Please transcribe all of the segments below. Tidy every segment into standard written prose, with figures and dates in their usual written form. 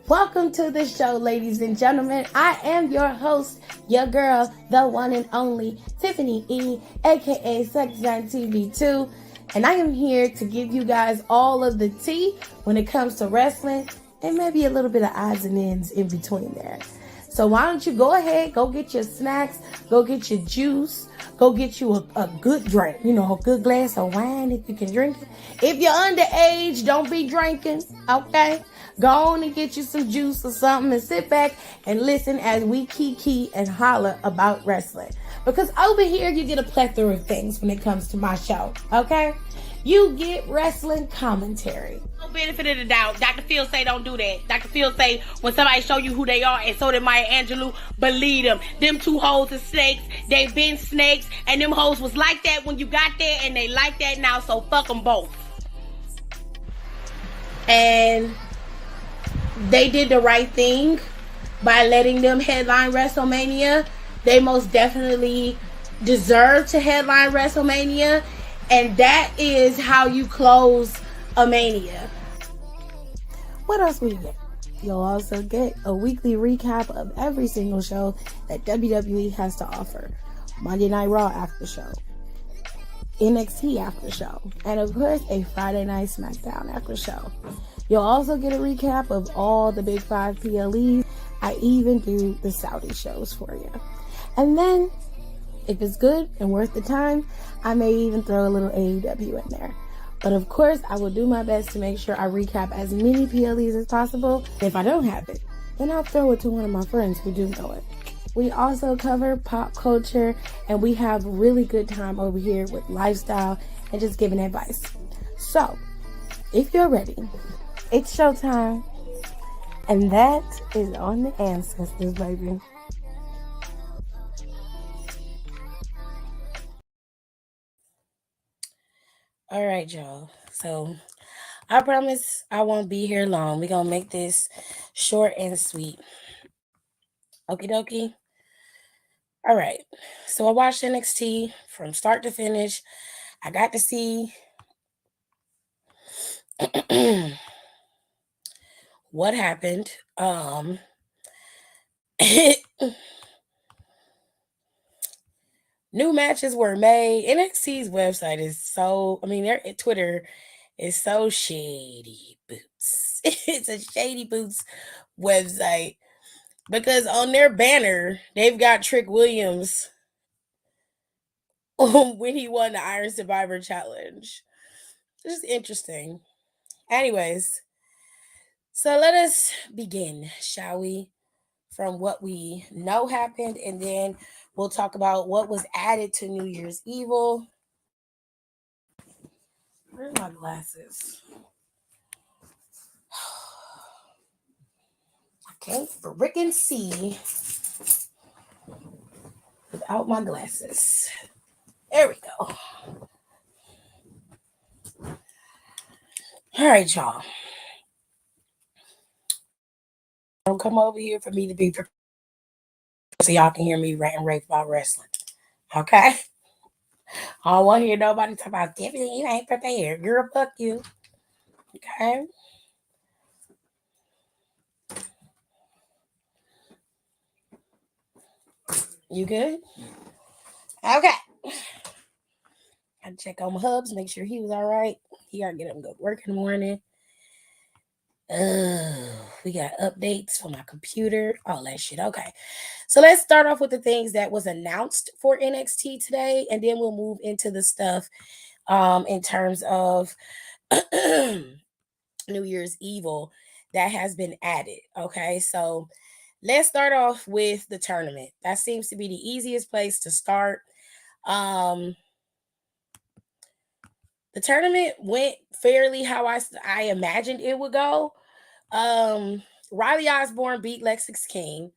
Welcome to the show, ladies and gentlemen. I am your host, your girl, the one and only Tiffany E, aka Sexline TV2, and I am here to give you guys all of the tea when it comes to wrestling and maybe a little bit of odds and ends in between there. So why don't you go ahead, go get your snacks, go get your juice, go get you a good drink, a good glass of wine if you can drink it. If you're underage, don't be drinking, okay? Go on and get you some juice or something and sit back and listen as we kiki and holler about wrestling. Because over here, you get a plethora of things when it comes to my show, okay? You get wrestling commentary. No benefit of the doubt. Dr. Phil say don't do that. Dr. Phil say when somebody show you who they are, and so did Maya Angelou, believe them. Them two hoes are snakes. They been snakes, and them hoes was like that when you got there, and they like that now, so fuck them both. And they did the right thing by letting them headline WrestleMania. They most definitely deserve to headline WrestleMania, and that is how you close a mania. What else will you get? You'll also get a weekly recap of every single show that WWE has to offer. Monday Night Raw after show, NXT after show, and of course a Friday Night SmackDown after show. You'll also get a recap of all the Big 5 PLEs. I even do the Saudi shows for you. And then, if it's good and worth the time, I may even throw a little AEW in there. But of course, I will do my best to make sure I recap as many PLEs as possible. If I don't have it, then I'll throw it to one of my friends who do know it. We also cover pop culture, and we have really good time over here with lifestyle and just giving advice. So, if you're ready, it's showtime, and that is on the ancestors, baby. All right, y'all. So I promise I won't be here long. We're going to make this short and sweet. Okie dokie. All right. So I watched NXT from start to finish. I got to see what happened. New matches were made. NXT's website is their Twitter is so shady boots. It's a shady boots website because on their banner, they've got Trick Williams when he won the Iron Survivor Challenge. This is interesting. Anyways, so let us begin, shall we? From what we know happened, and then we'll talk about what was added to New Year's Evil. Where's my glasses? I can't frickin' see without my glasses. There we go. All right, y'all. Don't come over here for me to be prepared so y'all can hear me rant and rave about wrestling. Okay? I don't want to hear nobody talk about Tiffany, you ain't prepared. Girl, fuck you. Okay? You good? Okay. I check on my hubs, make sure he was all right. He gotta get up and go to work in the morning. We got updates for my computer, all that shit. Okay. So let's start off with the things that was announced for NXT today, and then we'll move into the stuff in terms of New Year's Evil that has been added. Okay, so let's start off with the tournament. That seems to be the easiest place to start. The tournament went fairly how I imagined it would go. Riley Osborne beat Lexis King,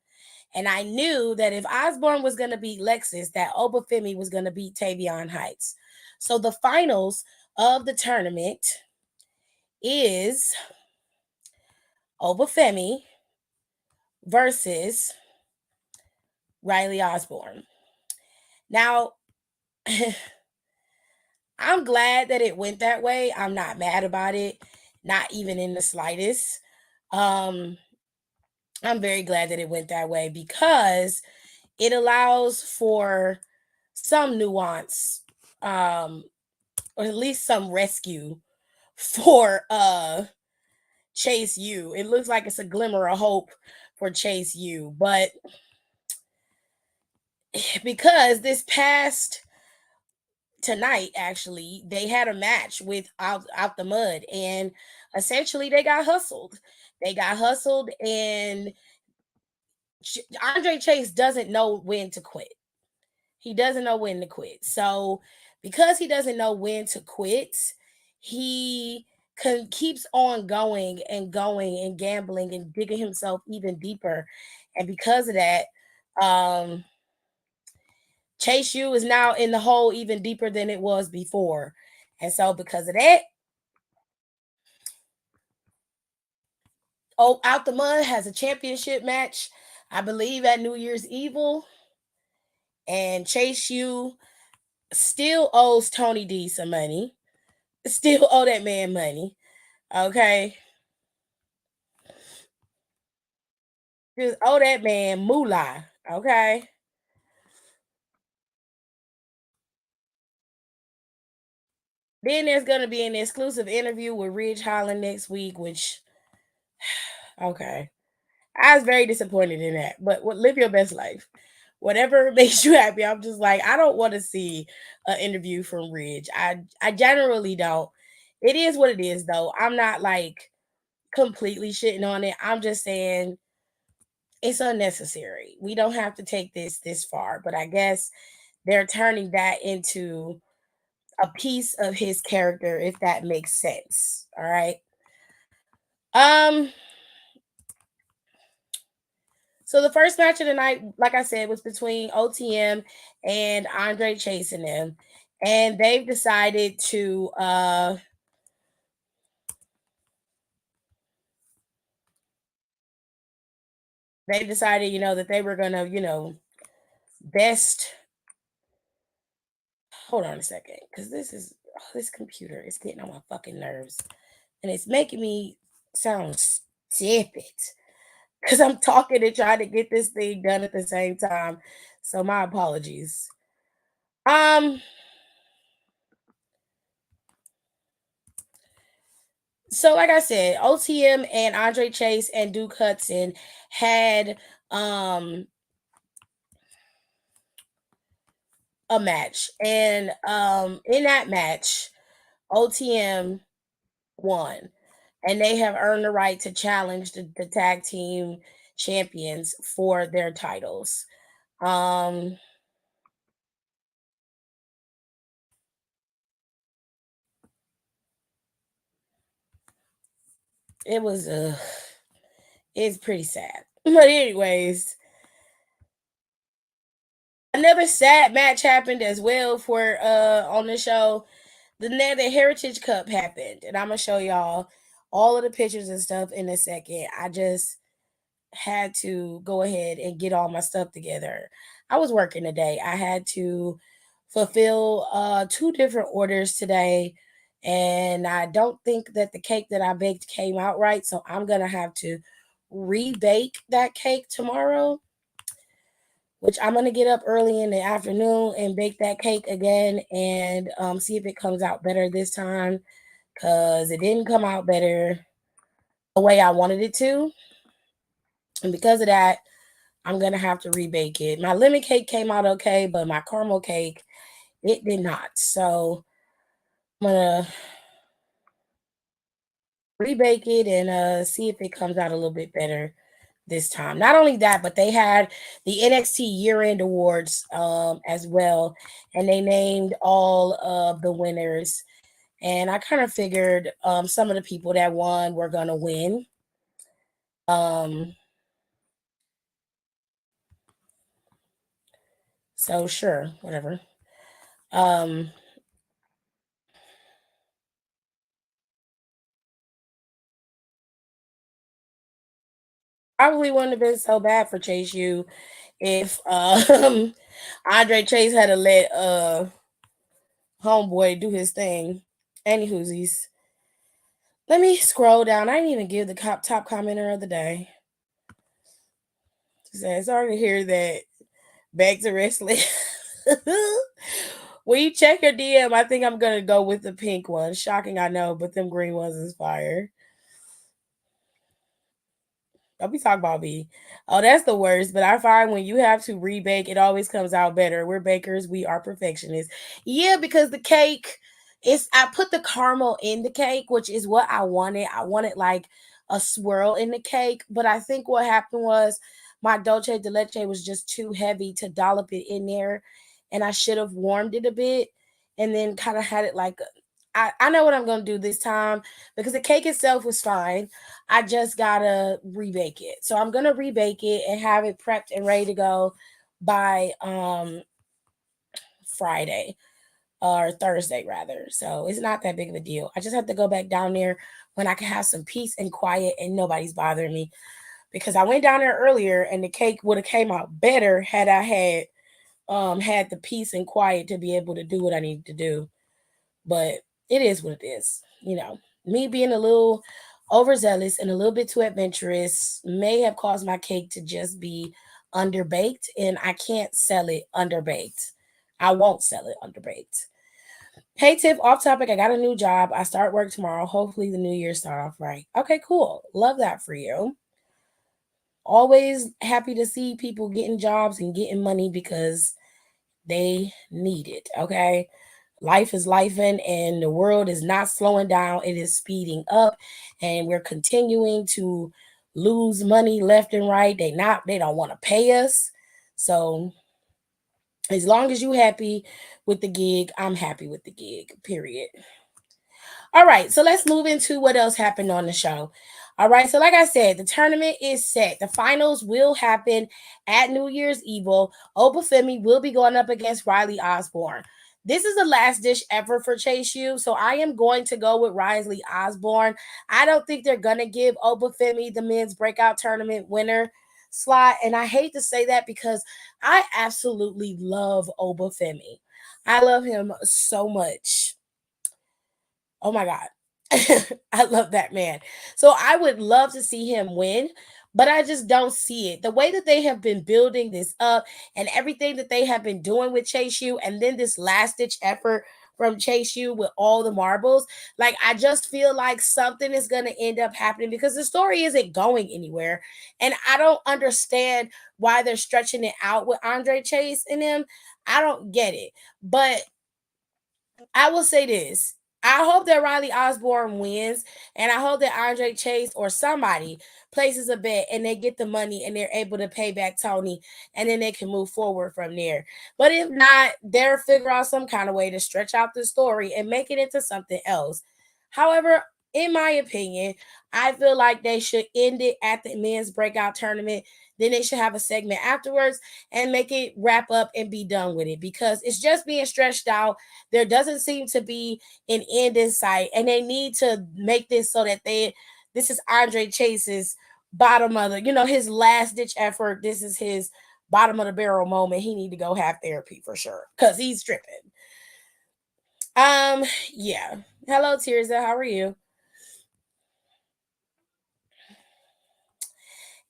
and I knew that if Osborne was going to beat Lexis, that Obafemi was going to beat Tavion Heights. So the finals of the tournament is Obafemi versus Riley Osborne. Now, I'm glad that it went that way. I'm not mad about it, not even in the slightest. I'm very glad that it went that way because it allows for some nuance, um, or at least some rescue for Chase U. It looks like it's a glimmer of hope for Chase U, but because this past tonight actually they had a match with out the mud, and essentially they got hustled. They got hustled, and Andre Chase doesn't know when to quit. He doesn't know when to quit. So because he doesn't know when to quit, he keeps on going and gambling and digging himself even deeper. And because of that, um, Chase U is now in the hole even deeper than it was before. And so because of that, oh, Out the Mud has a championship match, I believe, at New Year's Evil. And Chase U still owes Tony D some money. Still owe that man money. Okay. Just owe that man moolah. Okay. Then there's gonna be an exclusive interview with Ridge Holland next week, which okay. I was very disappointed in that. But live your best life. Whatever makes you happy. I'm just like, I don't want to see an interview from Ridge. I generally don't. It is what it is though. I'm not like completely shitting on it. I'm just saying it's unnecessary. We don't have to take this far. But I guess they're turning that into a piece of his character, if that makes sense. All right. Um. So the first match of the night, like I said, was between OTM and Andre Chase and them, and they've decided to they decided, that they were gonna, best. Hold on a second, because this computer is getting on my fucking nerves, and it's making me sound stupid because I'm talking and trying to get this thing done at the same time. So my apologies. Um. So like I said, OTM and Andre Chase and Duke Hudson had um a match, and in that match OTM won, and they have earned the right to challenge the tag team champions for their titles. um it was it's pretty sad. But anyways, another sad match happened as well for on the show. The Heritage Cup happened, and I'm gonna show y'all all of the pictures and stuff in a second. I just had to go ahead and get all my stuff together. I was working today. I had to fulfill two different orders today, and I don't think that the cake that I baked came out right, so I'm gonna have to rebake that cake tomorrow, which I'm gonna get up early in the afternoon and bake that cake again, and see if it comes out better this time, because it didn't come out better the way I wanted it to. And because of that, I'm gonna have to rebake it. My lemon cake came out okay, but my caramel cake, it did not. So I'm gonna rebake it and see if it comes out a little bit better this time. Not only that, but they had the NXT year-end awards as well, and they named all of the winners. And I kind of figured some of the people that won were gonna win. Um, so sure, whatever. Um, Probably wouldn't have been so bad for Chase U if Andre Chase had to let homeboy do his thing. Anywhoosies. Let me scroll down. I didn't even give the top commenter of the day. She said, sorry to hear that. Back to wrestling. When you check your DM, I think I'm gonna go with the pink one. Shocking, I know, but them green ones is fire. Don't be talking about me. Oh, that's the worst. But I find when you have to rebake, it always comes out better. We're bakers. We are perfectionists. Yeah, because the cake is. I put the caramel in the cake, which is what I wanted. I wanted like a swirl in the cake. But I think what happened was my dolce de leche was just too heavy to dollop it in there, and I should have warmed it a bit, and then kind of had it like. I know what I'm gonna do this time because the cake itself was fine. I just gotta rebake it. So I'm gonna rebake it and have it prepped and ready to go by Friday or Thursday rather. So it's not that big of a deal. I just have to go back down there when I can have some peace and quiet and nobody's bothering me. Because I went down there earlier and the cake would have came out better had I had the peace and quiet to be able to do what I need to do. But it is what it is. Me being a little overzealous and a little bit too adventurous may have caused my cake to just be underbaked, and I can't sell it underbaked. I won't sell it underbaked. Hey Tiff, off topic. I got a new job. I start work tomorrow. Hopefully the new year start off right. Okay, cool. Love that for you. Always happy to see people getting jobs and getting money because they need it. Okay. Life is lifing and the world is not slowing down. It is speeding up and we're continuing to lose money left and right. They don't want to pay us. So as long as you happy with the gig, I'm happy with the gig. Period. All right, so let's move into what else happened on the show. All right, so like I said, the tournament is set. The finals will happen at New Year's Evil. Obafemi will be going up against Riley Osborne. This is the last dish ever for Chase U, so I am going to go with Riley Osborne. I don't think they're gonna give Obafemi the men's breakout tournament winner slot, and I hate to say that because I absolutely love Obafemi. I love him so much. Oh my God. I love that man. So I would love to see him win, but I just don't see it. The way that they have been building this up and everything that they have been doing with Chase U, and then this last ditch effort from Chase U with all the marbles, like I just feel like something is going to end up happening because the story isn't going anywhere. And I don't understand why they're stretching it out with Andre Chase and him. I don't get it. But I will say this. I hope that Riley Osborne wins, and I hope that Andre Chase or somebody places a bet and they get the money and they're able to pay back Tony, and then they can move forward from there. But if not, they'll figure out some kind of way to stretch out the story and make it into something else. However, in my opinion, I feel like they should end it at the men's breakout tournament. Then they should have a segment afterwards and make it wrap up and be done with it because it's just being stretched out. There doesn't seem to be an end in sight, and they need to make this so that this is Andre Chase's bottom of his last ditch effort. This is his bottom of the barrel moment. He need to go have therapy for sure because he's tripping. Yeah. Hello, Tirza. How are you?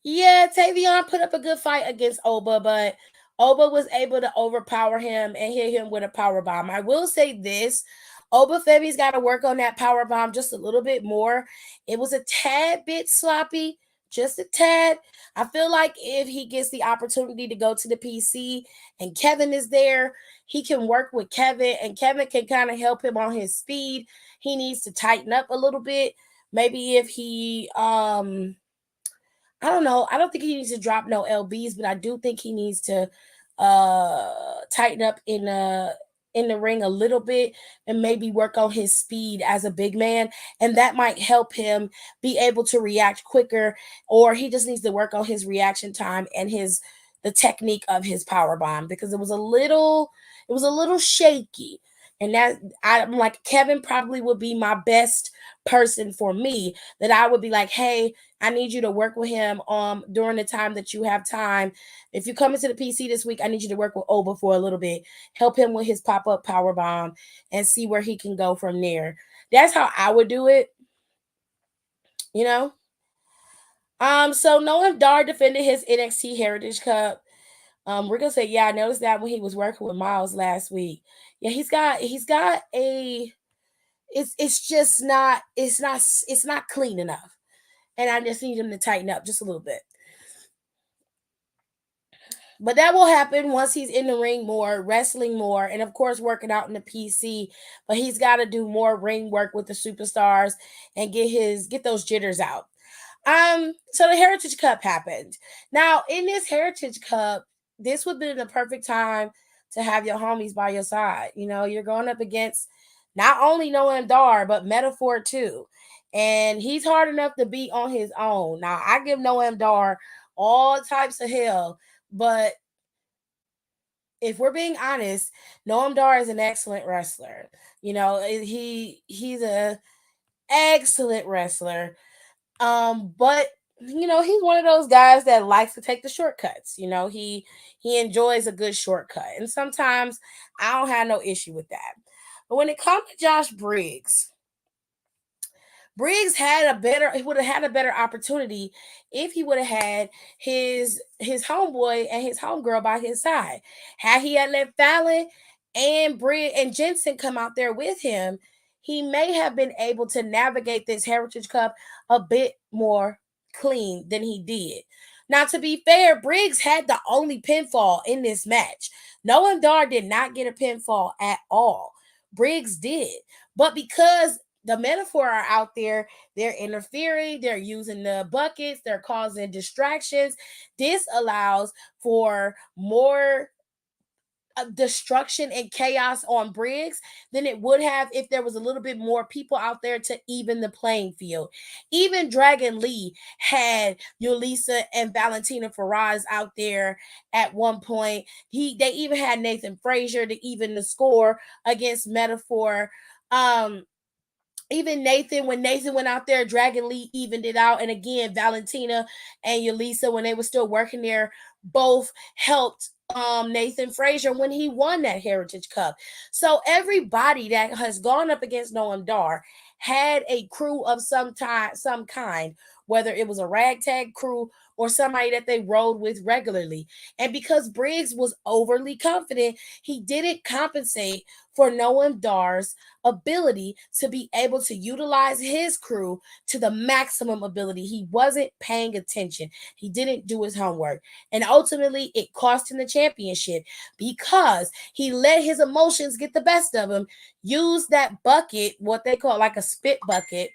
Yeah, Tavion put up a good fight against Oba, but Oba was able to overpower him and hit him with a power bomb. I will say this. Oba Femi's got to work on that power bomb just a little bit more. It was a tad bit sloppy, just a tad. I feel like if he gets the opportunity to go to the PC and Kevin is there, he can work with Kevin and Kevin can kind of help him on his speed. He needs to tighten up a little bit. Maybe if he I don't know. I don't think he needs to drop no LBs, but I do think he needs to tighten up in the ring a little bit and maybe work on his speed as a big man, and that might help him be able to react quicker, or he just needs to work on his reaction time and his the technique of his power bomb because it was a little shaky. And that I'm like Kevin probably would be my best person for me that I would be like, hey, I need you to work with him during the time that you have time. If you come into the PC this week, I need you to work with Oba for a little bit. Help him with his pop-up power bomb and see where he can go from there. That's how I would do it, you know? So Noam Dar defended his NXT Heritage Cup. We're gonna say, yeah, I noticed that when he was working with Miles last week. Yeah, he's got a it's just not it's not clean enough. And I just need him to tighten up just a little bit. But that will happen once he's in the ring more, wrestling more, and of course working out in the PC. But he's got to do more ring work with the superstars and get those jitters out. So the Heritage Cup happened. Now, in this Heritage Cup, this would be the perfect time to have your homies by your side. You know, you're going up against not only Noam Dar, but Metaphor too. And he's hard enough to beat on his own. Now, I give Noam Dar all types of hell, but if we're being honest, Noam Dar is an excellent wrestler. You know, he's a excellent wrestler. But he's one of those guys that likes to take the shortcuts. He enjoys a good shortcut. And sometimes I don't have no issue with that. But when it comes to Josh Briggs, he would have had a better opportunity if he would have had his homeboy and his homegirl by his side. Had he had let Fallon and Briggs and Jensen come out there with him, he may have been able to navigate this Heritage Cup a bit more clean than he did. Now, to be fair, Briggs had the only pinfall in this match. Noam Dar did not get a pinfall at all. Briggs did. But because the Metaphor are out there, they're interfering, they're using the buckets, they're causing distractions. This allows for more destruction and chaos on Briggs than it would have if there was a little bit more people out there to even the playing field. Even Dragon Lee had Yulisa and Valentina Faraz out there at one point. They even had Nathan Frazier to even the score against Metaphor. Even when Nathan went out there, Dragon Lee evened it out. And again, Valentina and Yulisa, when they were still working there, both helped Nathan Frazier when he won that Heritage Cup. So everybody that has gone up against Noam Dar had a crew of some kind, whether it was a ragtag crew or somebody that they rode with regularly. And because Briggs was overly confident, he didn't compensate for Noam Dar's ability to be able to utilize his crew to the maximum ability. He wasn't paying attention. He didn't do his homework. And ultimately, it cost him the championship because he let his emotions get the best of him, used that bucket, what they call like a spit bucket,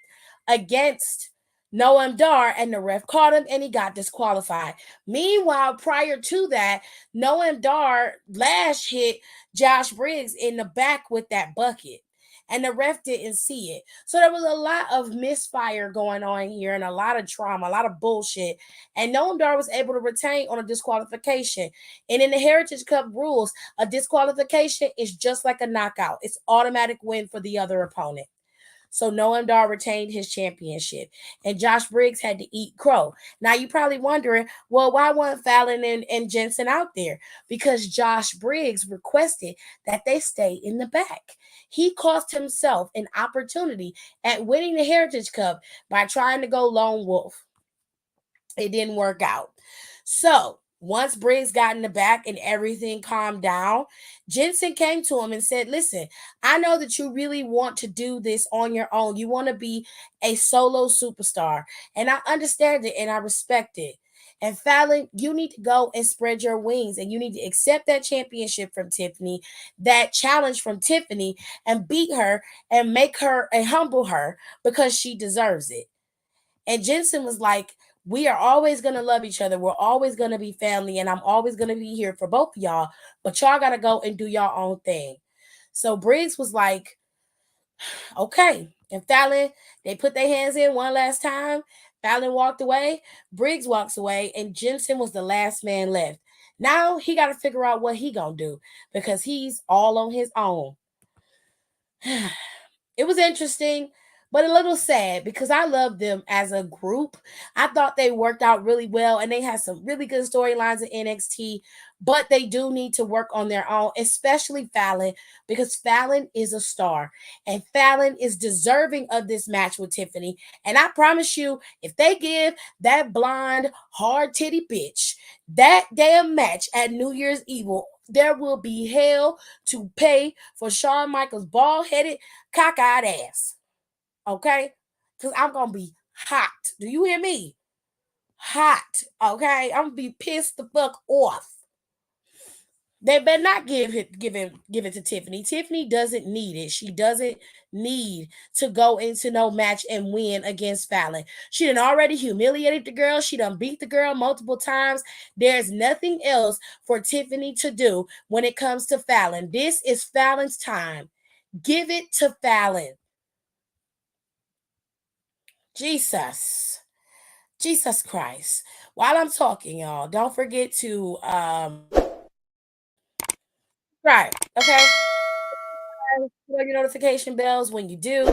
against Noam Dar, and the ref caught him and he got disqualified. Meanwhile, prior to that, Noam Dar last hit Josh Briggs in the back with that bucket. And the ref didn't see it. So there was a lot of misfire going on here and a lot of trauma, a lot of bullshit. And Noam Dar was able to retain on a disqualification. And in the Heritage Cup rules, a disqualification is just like a knockout. It's automatic win for the other opponent. So Noam Dar retained his championship. And Josh Briggs had to eat crow. Now you're probably wondering, well, why weren't Fallon and Jensen out there? Because Josh Briggs requested that they stay in the back. He cost himself an opportunity at winning the Heritage Cup by trying to go lone wolf. It didn't work out. So once Briggs got in the back and everything calmed down, Jensen came to him and said, listen, I know that you really want to do this on your own. You want to be a solo superstar. And I understand it and I respect it. And Fallon, you need to go and spread your wings and you need to accept that championship from Tiffany, that challenge from Tiffany, and beat her and make her and humble her because she deserves it. And Jensen was like, we are always going to love each other. We're always going to be family. And I'm always going to be here for both of y'all. But y'all got to go and do your own thing. So Briggs was like, okay. And Fallon, they put their hands in one last time. Fallon walked away. Briggs walks away. And Jensen was the last man left. Now he got to figure out what he going to do because he's all on his own. It was interesting. but a little sad because I love them as a group. I thought they worked out really well and they had some really good storylines in NXT, but they do need to work on their own, especially Fallon, because Fallon is a star and Fallon is deserving of this match with Tiffany. And I promise you, if they give that blonde, hard titty bitch that damn match at New Year's Evil, there will be hell to pay for Shawn Michaels' bald headed, cockeyed ass. Okay? Because I'm going to be hot. Do you hear me? Hot. Okay? I'm going to be pissed the fuck off. They better not give it to Tiffany. Tiffany doesn't need it. She doesn't need to go into no match and win against Fallon. She done already humiliated the girl. She done beat the girl multiple times. There's nothing else for Tiffany to do when it comes to Fallon. This is Fallon's time. Give it to Fallon. Jesus. Jesus Christ. While I'm talking, y'all, don't forget to right, okay? Put on your notification bells when you do.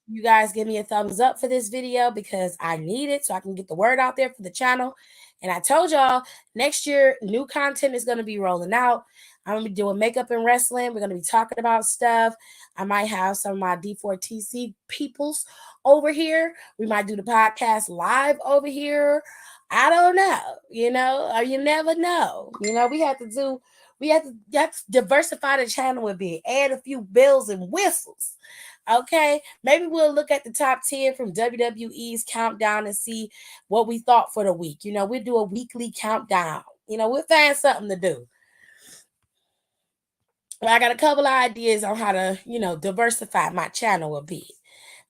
You guys give me a thumbs up for this video because I need it so I can get the word out there for the channel. And I told y'all next year, new content is going to be rolling out. I'm going to be doing makeup and wrestling. We're going to be talking about stuff. I might have some of my D4TC peoples over here. We might do the podcast live over here. I don't know, or you never know. We have to diversify the channel a bit, add a few bells and whistles. Okay, maybe we'll look at the top 10 from WWE's countdown and see what we thought for the week. We'll do a weekly countdown. We'll find something to do. But I got a couple of ideas on how to, diversify my channel a bit.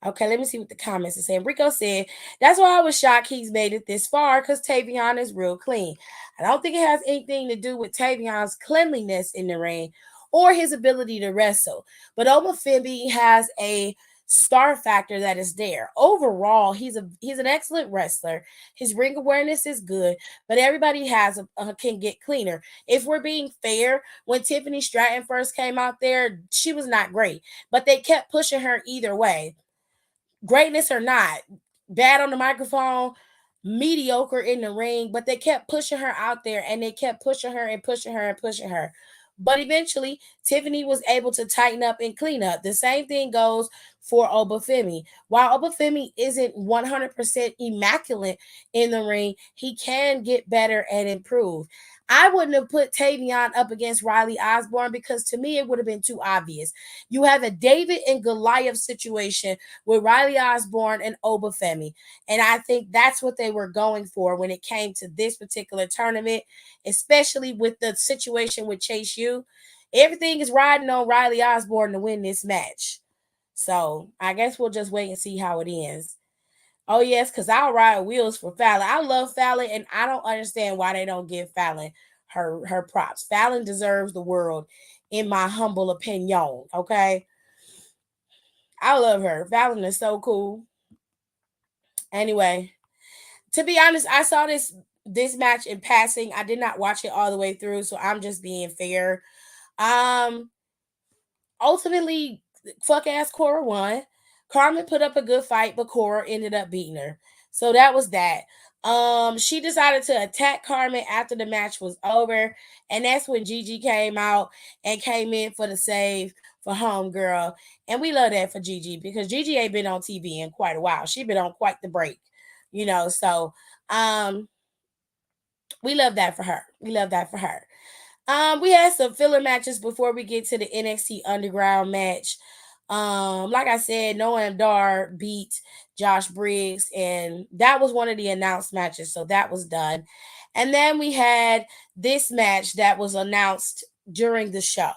Okay, let me see what the comments are saying. Rico said, that's why I was shocked he's made it this far, because Tavion is real clean. I don't think it has anything to do with Tavion's cleanliness in the ring or his ability to wrestle. But Omofemi has a star factor that is there. Overall, he's an excellent wrestler. His ring awareness is good, but everybody can get cleaner. If we're being fair, when Tiffany Stratton first came out there, she was not great, but they kept pushing her either way. Greatness or not, bad on the microphone, mediocre in the ring, but they kept pushing her out there and they kept pushing her and pushing her and pushing her. But eventually, Tiffany was able to tighten up and clean up. The same thing goes for Obafemi. While Obafemi isn't 100% immaculate in the ring, he can get better and improve. I wouldn't have put Tavion up against Riley Osborne because to me it would have been too obvious. You have a David and Goliath situation with Riley Osborne and Obafemi. And I think that's what they were going for when it came to this particular tournament, especially with the situation with Chase U. Everything is riding on Riley Osborne to win this match. So I guess we'll just wait and see how it ends. Oh, yes, because I'll ride wheels for Fallon. I love Fallon, and I don't understand why they don't give Fallon her props. Fallon deserves the world, in my humble opinion, okay? I love her. Fallon is so cool. Anyway, to be honest, I saw this match in passing. I did not watch it all the way through, so I'm just being fair. Ultimately, fuck ass Cora won. Carmen put up a good fight, but Cora ended up beating her. So that was that. She decided to attack Carmen after the match was over, and that's when Gigi came out and came in for the save for Homegirl. And we love that for Gigi because Gigi ain't been on TV in quite a while. She been on quite the break, so we love that for her. We love that for her. We had some filler matches before we get to the NXT Underground match. Like I said, Noam Dar beat Josh Briggs, and that was one of the announced matches, so that was done. And then we had this match that was announced during the show.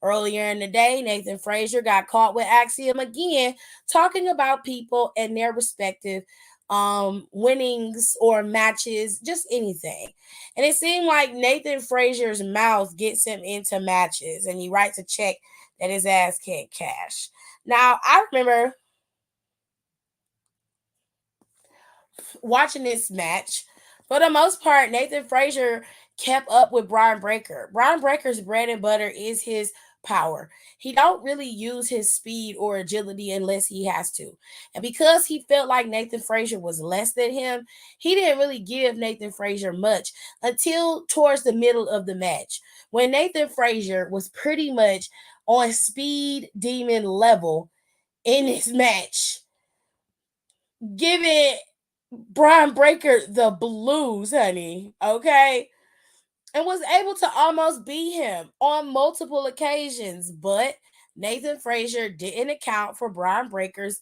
Earlier in the day, Nathan Frazier got caught with Axiom again, talking about people and their respective winnings or matches, just anything. And it seemed like Nathan Frazier's mouth gets him into matches, and he writes a check that his ass can't cash. Now, I remember watching this match. For the most part, Nathan Frazier kept up with Brian Breaker. Brian Breaker's bread and butter is his power. He don't really use his speed or agility unless he has to. And because he felt like Nathan Frazier was less than him, he didn't really give Nathan Frazier much until towards the middle of the match, when Nathan Frazier was pretty much on speed demon level in this match, giving Brian Breaker the blues, honey. Okay, and was able to almost beat him on multiple occasions. But Nathan Frazier didn't account for Brian Breaker's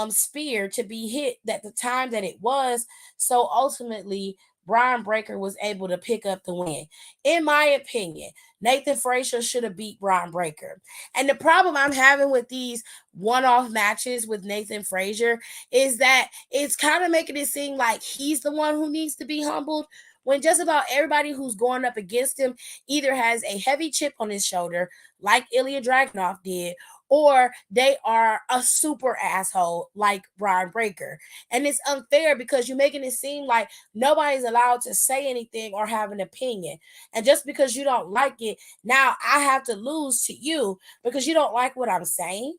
spear to be hit at the time that it was. So ultimately, Brian Breaker was able to pick up the win. In my opinion, Nathan Frazier should have beat Brian Breaker. And the problem I'm having with these one-off matches with Nathan Frazier is that it's kind of making it seem like he's the one who needs to be humbled, when just about everybody who's going up against him either has a heavy chip on his shoulder, like Ilya Dragunov did, or they are a super asshole like Brian Breaker. And it's unfair because you're making it seem like nobody's allowed to say anything or have an opinion. And just because you don't like it, now I have to lose to you because you don't like what I'm saying?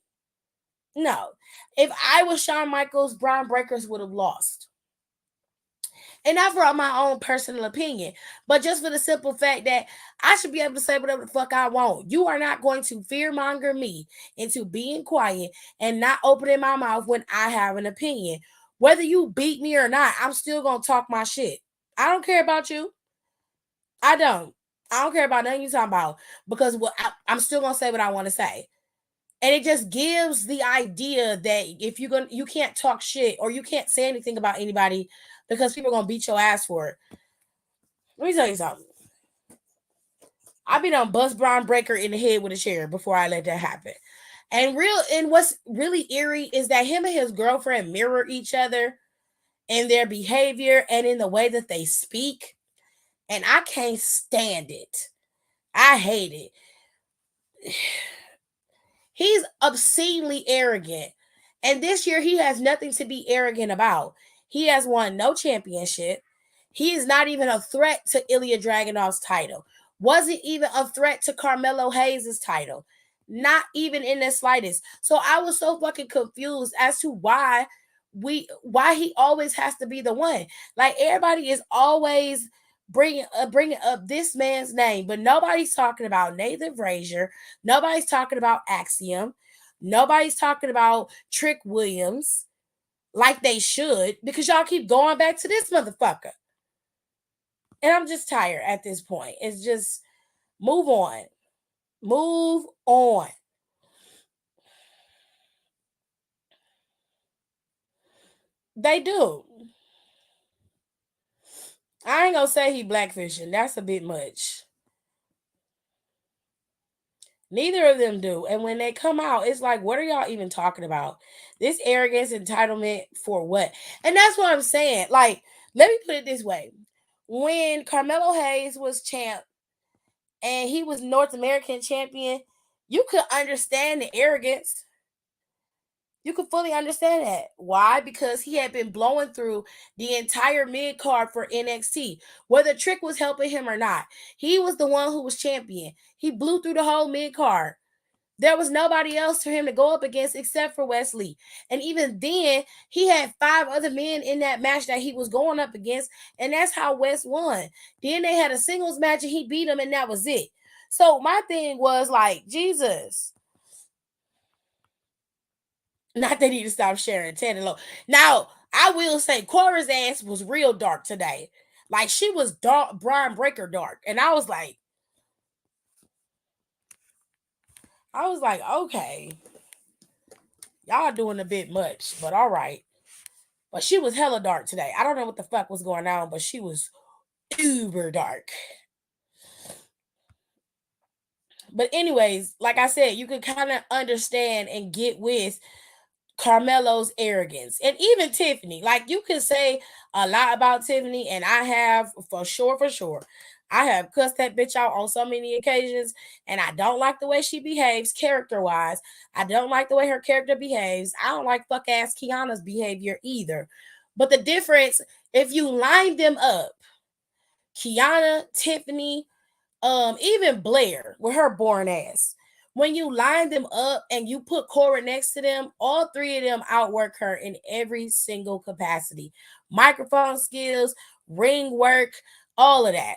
No. If I was Shawn Michaels, Brian Breakers would have lost. And not for my own personal opinion, but just for the simple fact that I should be able to say whatever the fuck I want. You are not going to fearmonger me into being quiet and not opening my mouth when I have an opinion. Whether you beat me or not, I'm still going to talk my shit. I don't care about you. I don't. I don't care about nothing you're talking about, because I'm still going to say what I want to say. And it just gives the idea that if you can't talk shit or you can't say anything about anybody because people are gonna beat your ass for it. Let me tell you something. I've been on bust Brian Breaker in the head with a chair before I let that happen. And what's really eerie is that him and his girlfriend mirror each other in their behavior and in the way that they speak. And I can't stand it. I hate it. He's obscenely arrogant. And this year, he has nothing to be arrogant about. He has won no championship. He is not even a threat to Ilya Dragunov's title. Wasn't even a threat to Carmelo Hayes' title. Not even in the slightest. So I was so fucking confused as to why he always has to be the one. Like, everybody is always bringing up this man's name, but nobody's talking about Nathan Frazier. Nobody's talking about Axiom. Nobody's talking about Trick Williams like they should, because y'all keep going back to this motherfucker. And I'm just tired at this point. It's just move on. Move on. They do. I ain't gonna say he blackfishing. That's a bit much. Neither of them do. And when they come out, it's like, what are y'all even talking about? This arrogance, entitlement for what? And that's what I'm saying. Like, let me put it this way. When Carmelo Hayes was champ and he was North American champion, you could understand the arrogance. You could fully understand that. Why? Because he had been blowing through the entire mid card for NXT, whether Trick was helping him or not. He was the one who was champion. He blew through the whole mid card. There was nobody else for him to go up against except for Wesley. And even then, he had 5 other men in that match that he was going up against, and that's how Wes won. Then they had a singles match and he beat him, and that was it. So my thing was like, Jesus. Not that he need to stop sharing Teddy Low. Now, I will say Cora's ass was real dark today. Like, she was dark, Brian Breaker dark. And I was like, okay, y'all doing a bit much, but all right. But she was hella dark today. I don't know what the fuck was going on, but she was uber dark. But anyways, like I said, you can kind of understand and get with Carmelo's arrogance. And even Tiffany. Like, you can say a lot about Tiffany, and I have for sure. I have cussed that bitch out on so many occasions, and I don't like the way she behaves character-wise. I don't like the way her character behaves. I don't like fuck-ass Kiana's behavior either. But the difference, if you line them up, Kiana, Tiffany, even Blair with her boring ass, When you line them up and you put Cora next to them, all three of them outwork her in every single capacity. Microphone skills, ring work, all of that.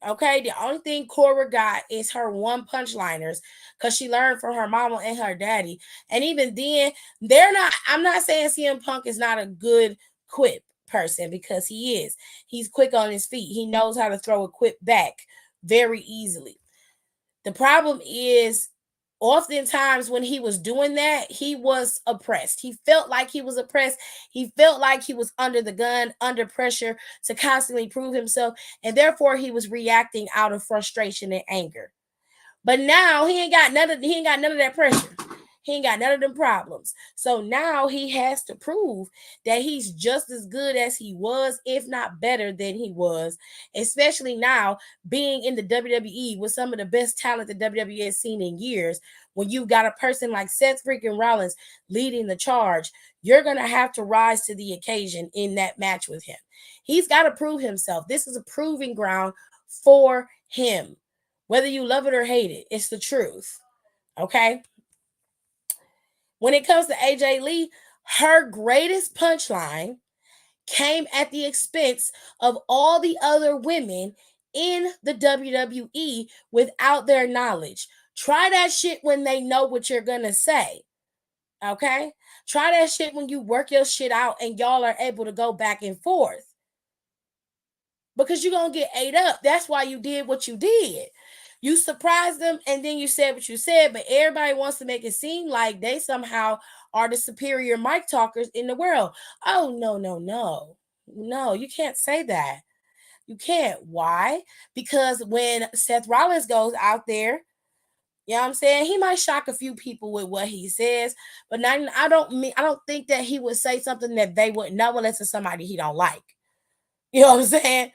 Okay, the only thing Cora got is her one punchliners because she learned from her mama and her daddy. And even then, they're not. I'm not saying CM Punk is not a good quip person because he is. He's quick on his feet. He knows how to throw a quip back very easily. The problem is, oftentimes when he was doing that, he was oppressed. He felt like he was oppressed. He felt like he was under the gun, under pressure to constantly prove himself. And therefore, he was reacting out of frustration and anger. But now he ain't got none of that pressure. He ain't got none of them problems. So now he has to prove that he's just as good as he was, if not better than he was, especially now being in the WWE with some of the best talent the WWE has seen in years. When you've got a person like Seth freaking Rollins leading the charge, you're going to have to rise to the occasion in that match with him. He's got to prove himself. This is a proving ground for him. Whether you love it or hate it, it's the truth. Okay? When it comes to AJ Lee, her greatest punchline came at the expense of all the other women in the WWE without their knowledge. Try that shit when they know what you're going to say. Okay? Try that shit when you work your shit out and y'all are able to go back and forth. Because you're going to get ate up. That's why you did what you did. You surprised them and then you said what you said, but everybody wants to make it seem like they somehow are the superior mic talkers in the world. Oh, no, no, no. No, you can't say that. You can't. Why? Because when Seth Rollins goes out there, you know what I'm saying? He might shock a few people with what he says, but I don't think that he would say something that they wouldn't know unless it's somebody he don't like. You know what I'm saying?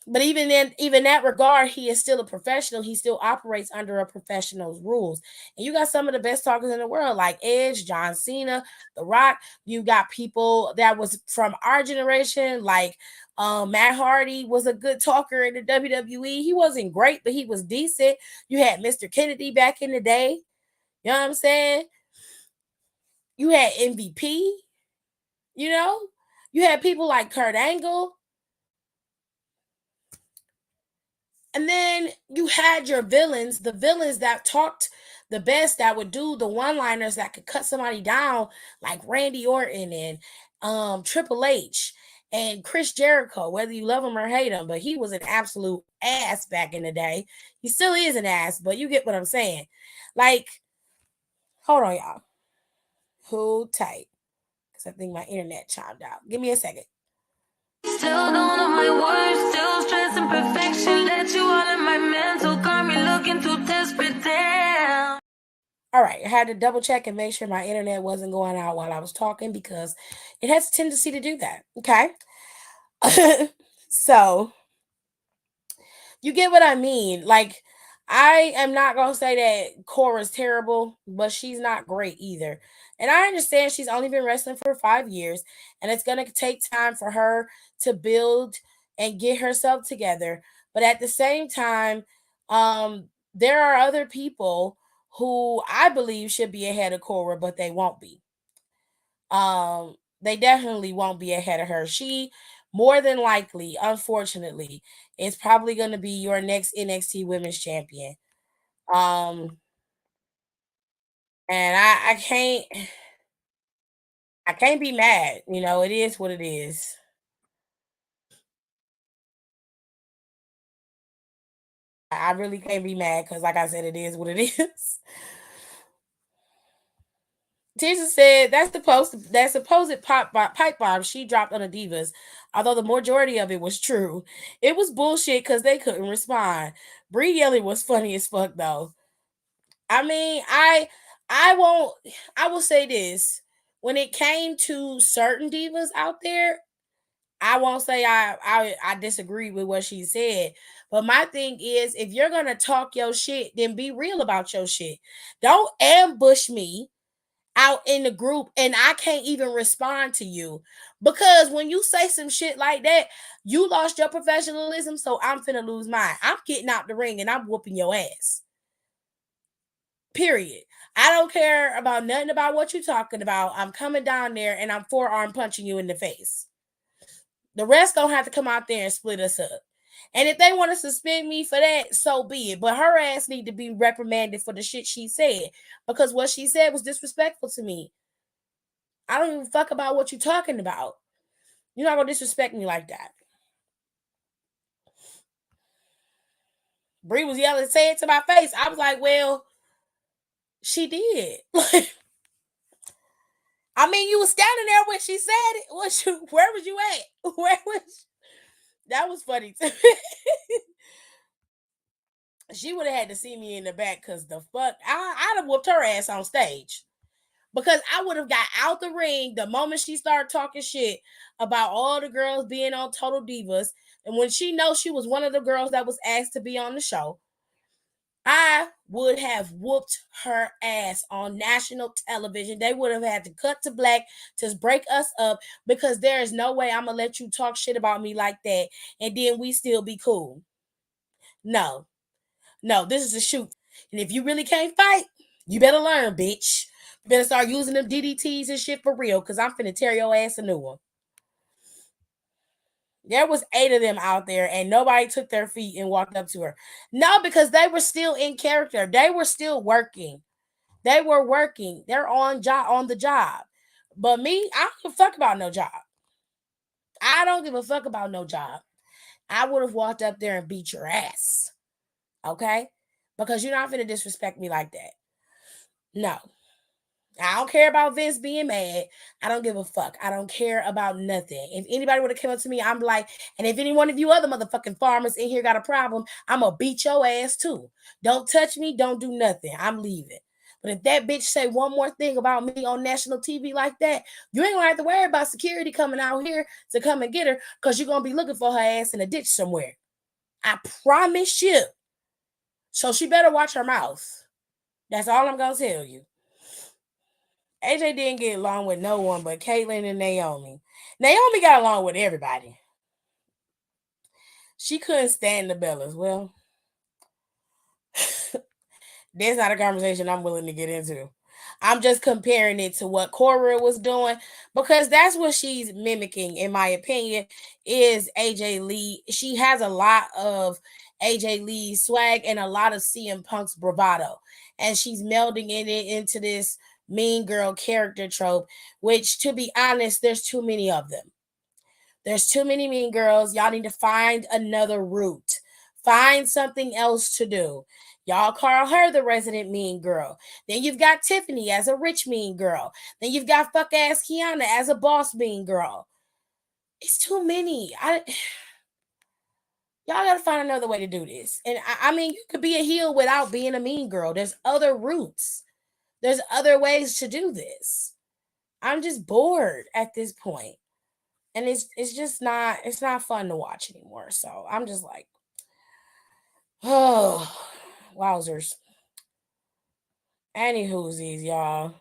But even that regard, he is still a professional. He still operates under a professional's rules. And you got some of the best talkers in the world, like Edge, John Cena, The Rock. You got people that was from our generation, like Matt Hardy was a good talker in the WWE. He wasn't great, but he was decent. You had Mr. Kennedy back in the day. You know what I'm saying? You had MVP. You know, you had people like Kurt Angle. And then you had your villains, the villains that talked the best, that would do the one-liners that could cut somebody down, like Randy Orton and Triple H and Chris Jericho, whether you love him or hate him, but he was an absolute ass back in the day. He still is an ass, but you get what I'm saying. Like, hold on, y'all. Hold tight. Because I think my internet chimed out. Give me a second. Still don't know my words, still stressing perfection. Let you all in my mental, got me looking too desperate. Damn. All right, I had to double check and make sure my internet wasn't going out while I was talking because it has a tendency to do that. Okay. So you get what I mean. Like, I am not gonna say that Cora's terrible, but she's not great either. And I understand she's only been wrestling for 5 years, and it's gonna take time for her to build and get herself together. But at the same time, there are other people who I believe should be ahead of Cora, but they won't be. They definitely won't be ahead of her. She more than likely, unfortunately, is probably going to be your next NXT Women's Champion. Um, and I can't be mad. You know, it is what it is. I really can't be mad because, like I said, it is what it is. Tisha said that supposed pipe bomb she dropped on the Divas, although the majority of it was true. It was bullshit because they couldn't respond. Brie yelling was funny as fuck though. I mean, I won't I will say this. When it came to certain divas out there, I won't say I disagree with what she said. But my thing is, if you're gonna talk your shit, then be real about your shit. Don't ambush me out in the group and I can't even respond to you. Because when you say some shit like that, you lost your professionalism, so I'm finna lose mine. I'm getting out the ring and I'm whooping your ass. Period. I don't care about nothing about what you're talking about. I'm coming down there and I'm forearm punching you in the face. The rest don't have to come out there and split us up. And if they want to suspend me for that, so be it. But her ass need to be reprimanded for the shit she said. Because what she said was disrespectful to me. I don't even fuck about what you're talking about. You're not gonna disrespect me like that. Bree was yelling, say it to my face. I was like, well, she did. I mean, you was standing there when she said it. Where was you at? Where was that was funny to me. She would have had to see me in the back because the fuck, I'd have whooped her ass on stage. Because I would have got out the ring the moment she started talking shit about all the girls being on Total Divas. And when she knows she was one of the girls that was asked to be on the show, I would have whooped her ass on national television. They would have had to cut to black to break us up because there is no way I'm going to let you talk shit about me like that and then we still be cool. No, this is a shoot. And if you really can't fight, you better learn, bitch. You better start using them DDTs and shit for real because I'm finna tear your ass a new one. There was 8 of them out there and nobody took their feet and walked up to her. No, because they were still in character. They were still working. They were working. They're on the job. But me, I don't give a fuck about no job. I don't give a fuck about no job. I would have walked up there and beat your ass. Okay? Because you're not finna disrespect me like that. No. I don't care about Vince being mad. I don't give a fuck. I don't care about nothing. If anybody would have come up to me, I'm like, and if any one of you other motherfucking farmers in here got a problem, I'm gonna beat your ass too. Don't touch me. Don't do nothing. I'm leaving. But if that bitch say one more thing about me on national TV like that, you ain't gonna have to worry about security coming out here to come and get her because you're gonna be looking for her ass in a ditch somewhere. I promise you. So she better watch her mouth. That's all I'm gonna tell you. AJ didn't get along with no one but Caitlyn and Naomi. Naomi got along with everybody. She couldn't stand the Bellas. Well, that's not a conversation I'm willing to get into. I'm just comparing it to what Cora was doing because that's what she's mimicking, in my opinion, is AJ Lee. She has a lot of AJ Lee's swag and a lot of CM Punk's bravado. And she's melding it into this mean girl character trope, which, to be honest, there's too many of them. There's too many mean girls. Y'all need to find another route. Find something else to do. Y'all call her the resident mean girl. Then you've got Tiffany as a rich mean girl. Then you've got fuck ass Kiana as a boss mean girl. It's too many. Y'all gotta find another way to do this. And I mean, you could be a heel without being a mean girl. There's other routes. There's other ways to do this. I'm just bored at this point. And it's just not fun to watch anymore. So I'm just like, oh, wowzers. Anywhoosies, y'all.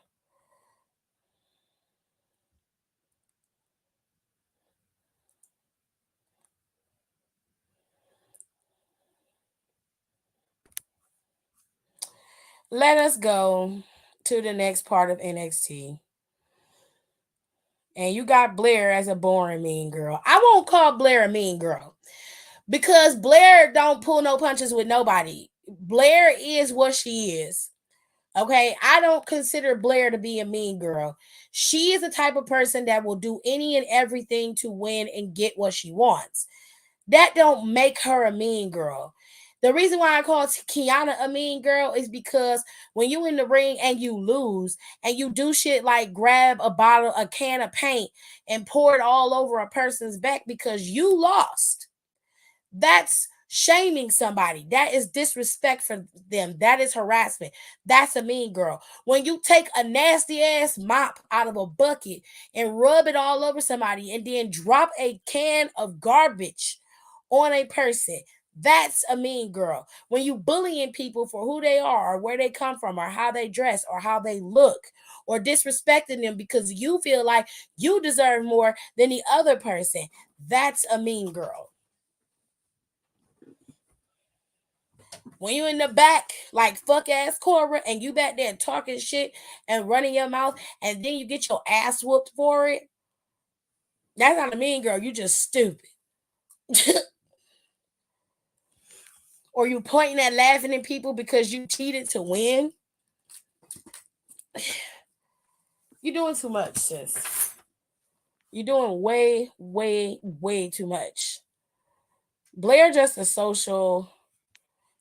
Let us go to the next part of NXT. And you got Blair as a boring mean girl. I won't call Blair a mean girl because Blair don't pull no punches with nobody. Blair is what she is. Okay, I don't consider Blair to be a mean girl. She is the type of person that will do any and everything to win and get what she wants. That don't make her a mean girl. The reason why I call Kiana a mean girl is because when you in the ring and you lose and you do shit like grab a can of paint and pour it all over a person's back because you lost, that's shaming somebody. That is disrespect for them. That is harassment. That's a mean girl. When you take a nasty ass mop out of a bucket and rub it all over somebody and then drop a can of garbage on a person, that's a mean girl. When you bullying people for who they are or where they come from or how they dress or how they look or disrespecting them because you feel like you deserve more than the other person, that's a mean girl. When you in the back, like fuck ass Cora, and you back there talking shit and running your mouth, and then you get your ass whooped for it, that's not a mean girl. You just stupid. Or you pointing at laughing at people because you cheated to win. You're doing too much, sis. You're doing way, way, way too much. Blair just a social,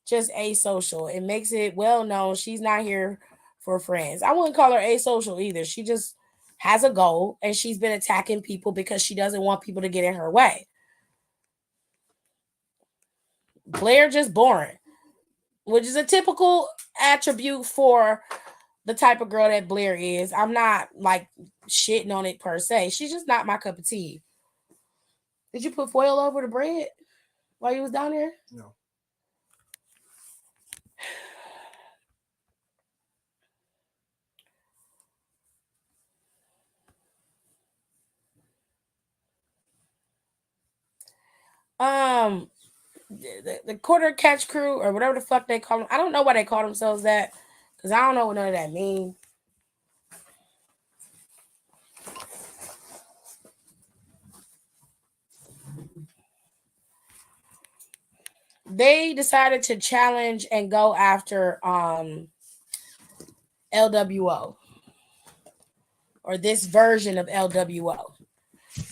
just asocial. It makes it well known she's not here for friends. I wouldn't call her asocial either. She just has a goal and she's been attacking people because she doesn't want people to get in her way. Blair just boring, which is a typical attribute for the type of girl that Blair is. I'm not like shitting on it per se. She's just not my cup of tea. Did you put foil over the bread while you was down there? No. The quarter catch crew or whatever the fuck they call them. I don't know why they call themselves that because I don't know what none of that means. They decided to challenge and go after LWO or this version of LWO.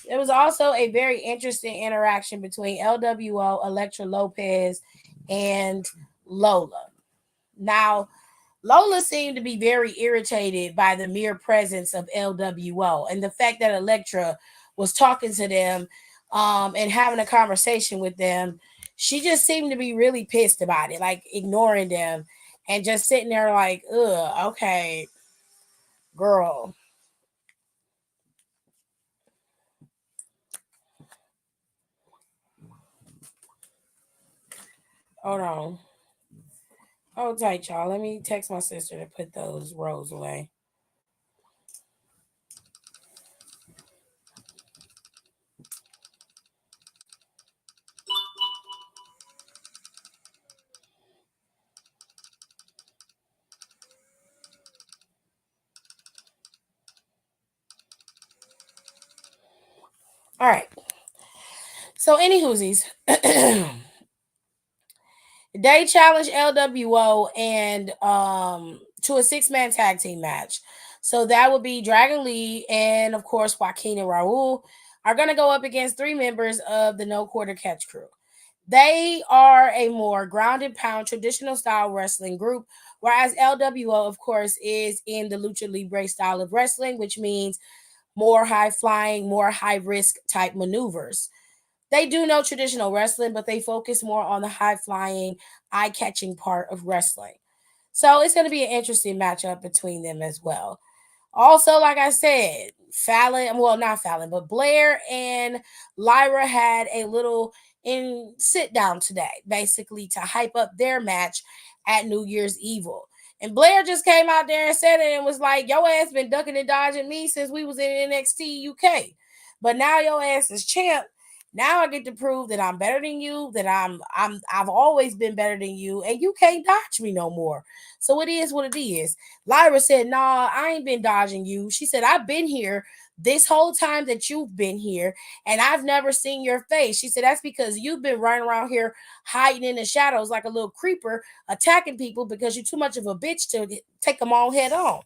There was also a very interesting interaction between LWO, Elektra Lopez, and Lola. Now, Lola seemed to be very irritated by the mere presence of LWO and the fact that Elektra was talking to them and having a conversation with them. She just seemed to be really pissed about it, like ignoring them and just sitting there like, ugh, okay, girl. Hold on. Hold tight, y'all. Let me text my sister to put those rolls away. All right. So, any whoosies, they challenged LWO and to a 6-man tag team match. So that would be Dragon Lee and of course Joaquin and Raul are going to go up against 3 members of the No Quarter Catch crew. They are a more grounded pound traditional style wrestling group, whereas LWO, of course, is in the lucha libre style of wrestling, which means more high flying, more high risk type maneuvers. They do know traditional wrestling, but they focus more on the high flying, eye catching part of wrestling. So it's going to be an interesting matchup between them as well. Also, like I said, Fallon, well, not Fallon, but Blair and Lyra had a little in sit down today, basically to hype up their match at New Year's Evil. And Blair just came out there and said it and was like, "Your ass been ducking and dodging me since we was in NXT UK. But now your ass is champ. Now I get to prove that I'm better than you, that I've always been better than you, and you can't dodge me no more. So it is what it is." Lyra said, "Nah, I ain't been dodging you." She said, "I've been here this whole time that you've been here, and I've never seen your face." She said, "That's because you've been running around here hiding in the shadows like a little creeper, attacking people because you're too much of a bitch to take them all head on."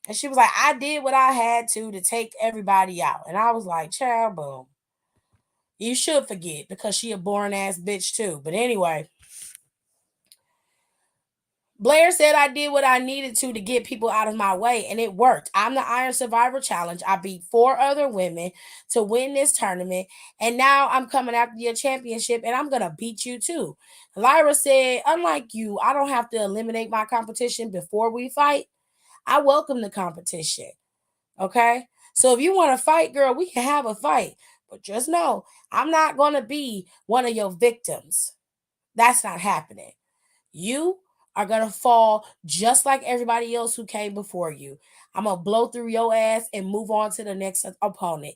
And she was like, "I did what I had to take everybody out." And I was like, "Child, boom. You should forget because she a boring ass bitch too." But anyway, Blair said, "I did what I needed to get people out of my way, and it worked. I'm the Iron Survivor Challenge. I beat 4 other women to win this tournament, and now I'm coming after your championship, and I'm going to beat you too." Lyra said, "Unlike you, I don't have to eliminate my competition before we fight. I welcome the competition, okay? So if you want to fight, girl, we can have a fight. But just know, I'm not going to be one of your victims. That's not happening. You are going to fall just like everybody else who came before you. I'm going to blow through your ass and move on to the next opponent."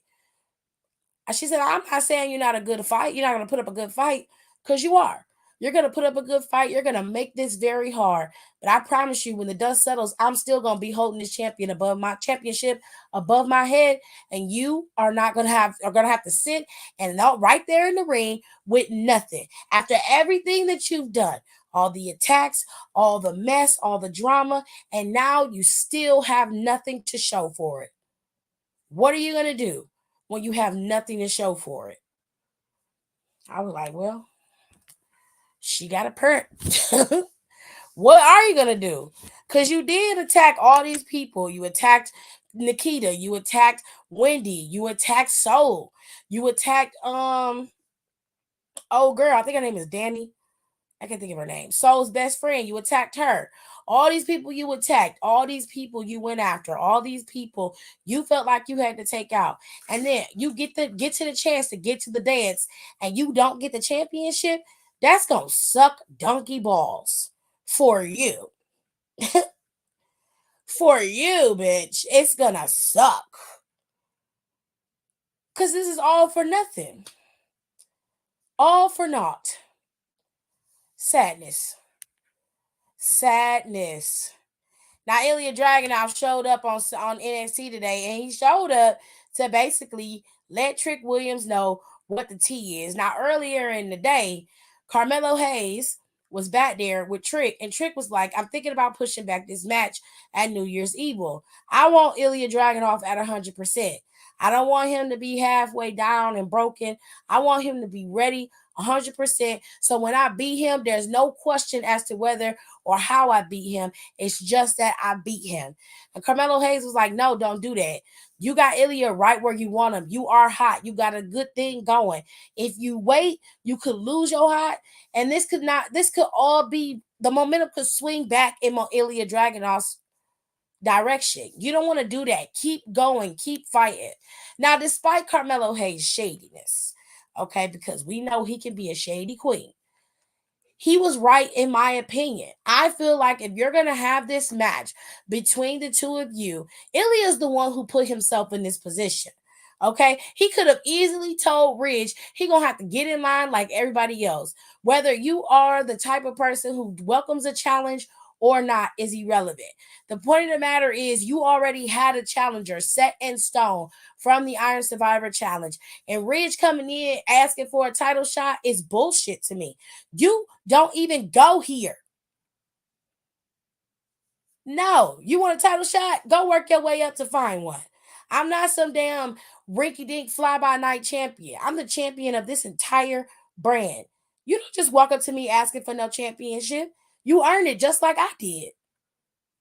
And she said, "I'm not saying you're not a good fight. You're not going to put up a good fight because you are. You're going to put up a good fight. You're going to make this very hard. But I promise you, when the dust settles, I'm still going to be holding this championship above my head. And you are not going to have to sit and not right there in the ring with nothing. After everything that you've done, all the attacks, all the mess, all the drama, and now you still have nothing to show for it. What are you going to do when you have nothing to show for it? I was like, well, she got a perk. What are you going to do? Because you did attack all these people. You attacked Nikita. You attacked Wendy. You attacked Soul. You attacked, oh girl, I think her name is Danny. I can't think of her name. Soul's best friend. You attacked her. All these people you attacked. All these people you went after. All these people you felt like you had to take out. And then you get to the chance to get to the dance and you don't get the championship. That's gonna suck donkey balls for you. For you, bitch. It's gonna suck. Because this is all for nothing. All for naught. Sadness. Now, Ilya Dragunov showed up on NXT today, and he showed up to basically let Trick Williams know what the tea is. Now, earlier in the day, Carmelo Hayes was back there with Trick, and Trick was like, I'm thinking about pushing back this match at New Year's Evil. I want Ilya Dragunov at 100%. I don't want him to be halfway down and broken. I want him to be ready 100%. So when I beat him, there's no question as to whether or how I beat him. It's just that I beat him. And Carmelo Hayes was like, no, don't do that. You got Ilya right where you want him. You are hot. You got a good thing going. If you wait, you could lose your hot. And this could all be, the momentum could swing back in Ilya Dragunov's direction. You don't want to do that. Keep going. Keep fighting. Now, despite Carmelo Hayes' shadiness, okay, because we know he can be a shady queen, he was right in my opinion. I feel like if you're going to have this match between the two of you, Ilya is the one who put himself in this position. Okay, he could have easily told Ridge he gonna have to get in line like everybody else. Whether you are the type of person who welcomes a challenge or not is irrelevant. The point of the matter is you already had a challenger set in stone from the Iron Survivor Challenge. And Ridge coming in asking for a title shot is bullshit to me. You don't even go here. No, you want a title shot? Go work your way up to find one. I'm not some damn rinky-dink fly-by-night champion. I'm the champion of this entire brand. You don't just walk up to me asking for no championship. You earned it just like I did.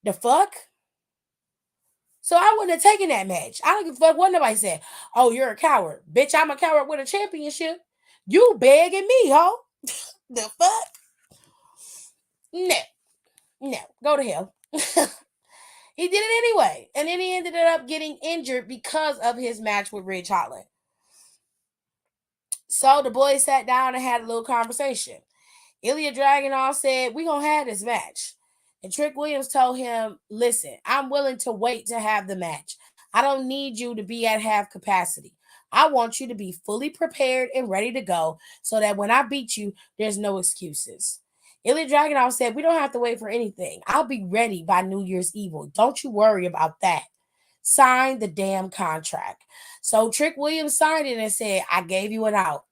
The fuck? So I wouldn't have taken that match. I don't give a fuck what nobody said. Oh, you're a coward. Bitch, I'm a coward with a championship. You begging me, ho? The fuck? No. Go to hell. He did it anyway. And then he ended up getting injured because of his match with Ridge Holland. So the boys sat down and had a little conversation. Ilya Dragunov said, we're going to have this match. And Trick Williams told him, listen, I'm willing to wait to have the match. I don't need you to be at half capacity. I want you to be fully prepared and ready to go so that when I beat you, there's no excuses. Ilya Dragunov said, we don't have to wait for anything. I'll be ready by New Year's Evil. Don't you worry about that. Sign the damn contract. So Trick Williams signed it and said, I gave you an out.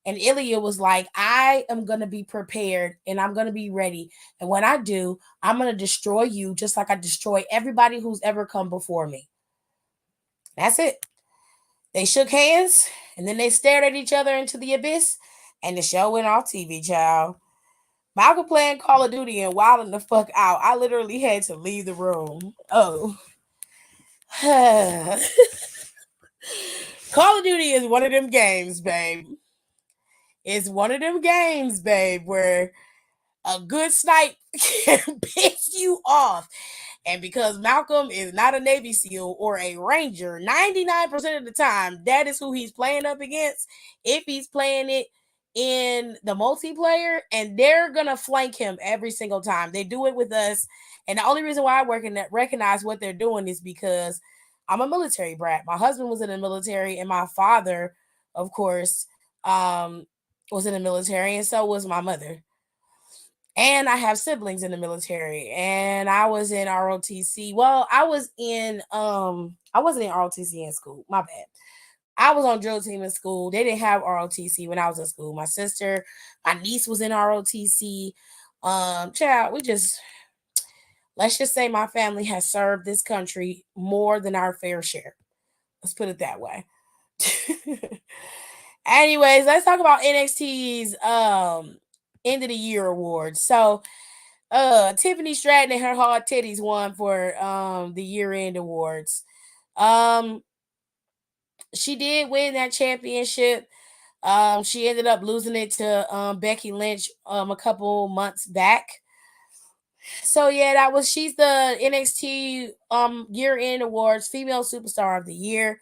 And Ilya was like, I am going to be prepared and I'm going to be ready. And when I do, I'm going to destroy you just like I destroy everybody who's ever come before me. That's it. They shook hands and then they stared at each other into the abyss and the show went off TV, child. Malcolm playing Call of Duty and wilding the fuck out. I literally had to leave the room. Oh. Call of Duty is one of them games, babe. It's one of them games, babe, where a good snipe can piss you off. And because Malcolm is not a Navy SEAL or a Ranger, 99% of the time, that is who he's playing up against. If he's playing it in the multiplayer, and they're going to flank him every single time. They do it with us. And the only reason why I recognize what they're doing is because I'm a military brat. My husband was in the military, and my father, of course, was in the military, and so was my mother. And I have siblings in the military, and I was in ROTC. Well, I wasn't in ROTC in school. My bad. I was on drill team in school. They didn't have ROTC when I was in school. My sister, my niece was in ROTC. Child, we just let's just say my family has served this country more than our fair share. Let's put it that way. Anyways, let's talk about NXT's end of the year awards. So Tiffany Stratton and her hard titties won for the year end awards. Um she did win that championship. She ended up losing it to Becky Lynch a couple months back. So yeah, that was she's the NXT year end awards female superstar of the year.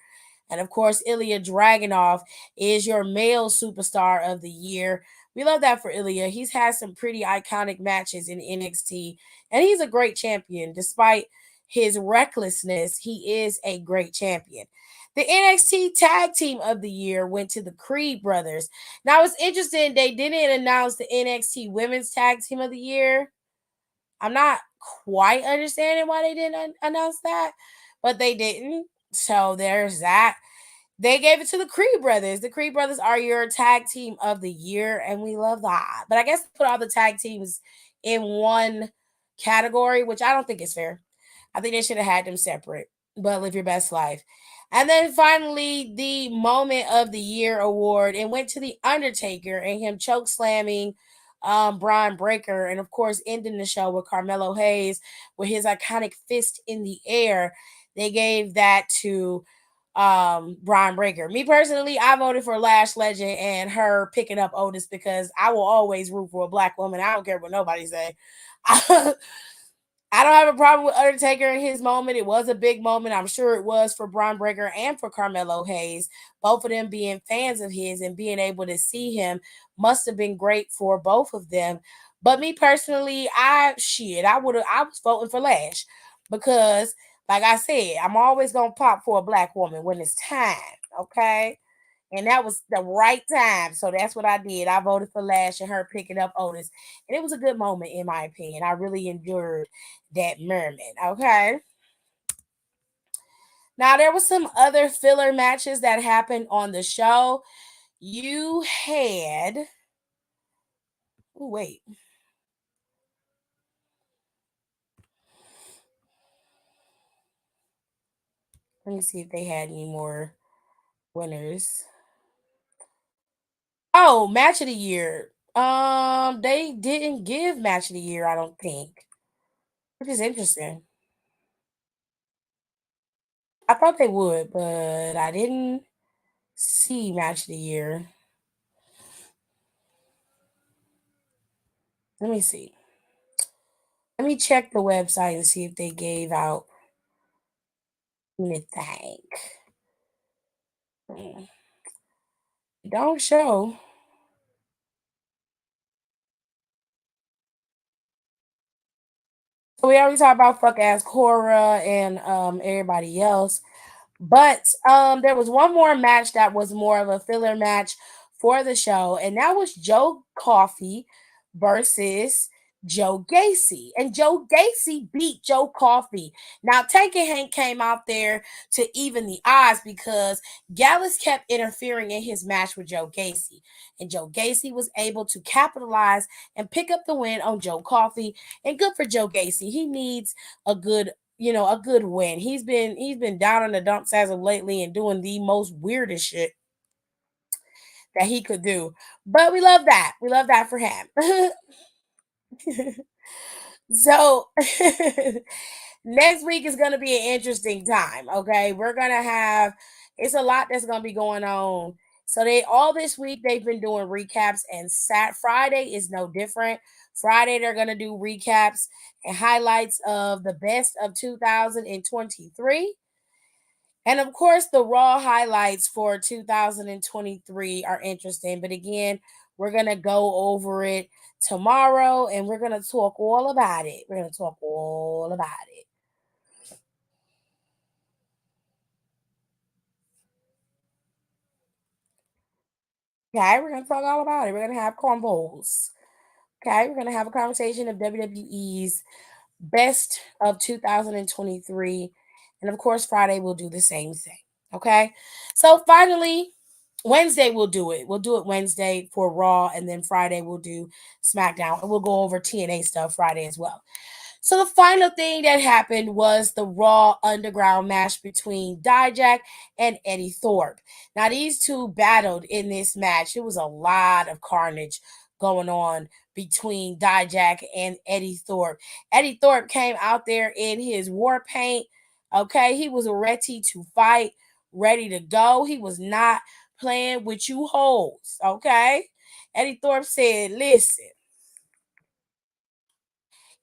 And of course, Ilya Dragunov is your male superstar of the year. We love that for Ilya. He's had some pretty iconic matches in NXT, and he's a great champion. Despite his recklessness, he is a great champion. The NXT Tag Team of the Year went to the Creed brothers. Now it's interesting, they didn't announce the NXT Women's Tag Team of the Year. I'm not quite understanding why they didn't announce that, but they didn't. So there's that. They gave it to the Creed brothers. The Creed brothers are your tag team of the year, and we love that. But I guess put all the tag teams in one category, which I don't think is fair. I think they should have had them separate. But live your best life. And then finally, the moment of the year award, it went to the Undertaker and him choke slamming Brian Breaker, and of course ending the show with Carmelo Hayes with his iconic fist in the air. They gave that to Brian Breaker. Me personally, I voted for Lash Legend and her picking up Otis because I will always root for a black woman. I don't care what nobody say. I don't have a problem with Undertaker in his moment. It was a big moment. I'm sure it was for Braun Breaker and for Carmelo Hayes. Both of them being fans of his and being able to see him must have been great for both of them. But me personally, I was voting for Lash because, like I said, I'm always gonna pop for a black woman when it's time. Okay. And that was the right time. So that's what I did. I voted for Lash and her picking up Otis. And it was a good moment, in my opinion. I really enjoyed that moment. Okay. Now, there was some other filler matches that happened on the show. You had. Oh, wait. Let me see if they had any more winners. Oh, match of the year. They didn't give match of the year, I don't think, which is interesting. I thought they would, but I didn't see match of the year. Let me see. Let me check the website and see if they gave out anything. Mm, don't show. So we already talked about fuck ass Cora and everybody else. But there was one more match that was more of a filler match for the show, and that was Joe Coffey versus Joe Gacy. And Joe Gacy beat Joe Coffey. Now, Tank and Hank came out there to even the odds because Gallus kept interfering in his match with Joe Gacy. And Joe Gacy was able to capitalize and pick up the win on Joe Coffey. And good for Joe Gacy. He needs a good a good win. He's been down in the dumps as of lately and doing the most weirdest shit that he could do. But we love that. We love that for him. So next week is gonna be an interesting time. Okay. We're gonna have it's a lot that's gonna be going on. So they all this week they've been doing recaps, and Friday is no different. Friday they're gonna do recaps and highlights of the best of 2023. And of course, the Raw highlights for 2023 are interesting. But again, we're going to go over it tomorrow and we're going to talk all about it. We're going to talk all about it. Okay, we're going to talk all about it. We're going to have convos. Okay, we're gonna have a conversation of WWE's best of 2023, and of course, Friday we'll do the same thing. Okay, so finally, Wednesday we'll do it. We'll do it Wednesday for Raw, and then Friday we'll do SmackDown, and we'll go over TNA stuff Friday as well. So the final thing that happened was the Raw Underground match between Dijak and Eddie Thorpe. Now these two battled in this match. It was a lot of carnage going on between Dijak and Eddie Thorpe. Eddie Thorpe came out there in his war paint. Okay, he was ready to fight, ready to go. He was not playing with you hoes. Okay, Eddie Thorpe said, "Listen,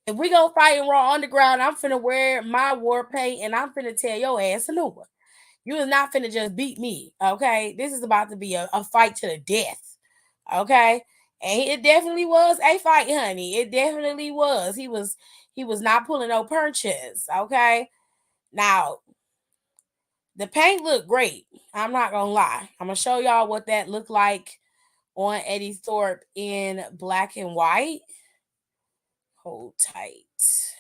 if we go fight in Raw Underground, I'm finna wear my war paint and I'm finna tell your ass a new one. You is not finna just beat me, okay? This is about to be a fight to the death, okay? And it definitely was a fight, honey. It definitely was. He was not pulling no punches, okay? Now the paint looked great. I'm not gonna lie. I'm gonna show y'all what that looked like on Eddie Thorpe in black and white. Hold tight.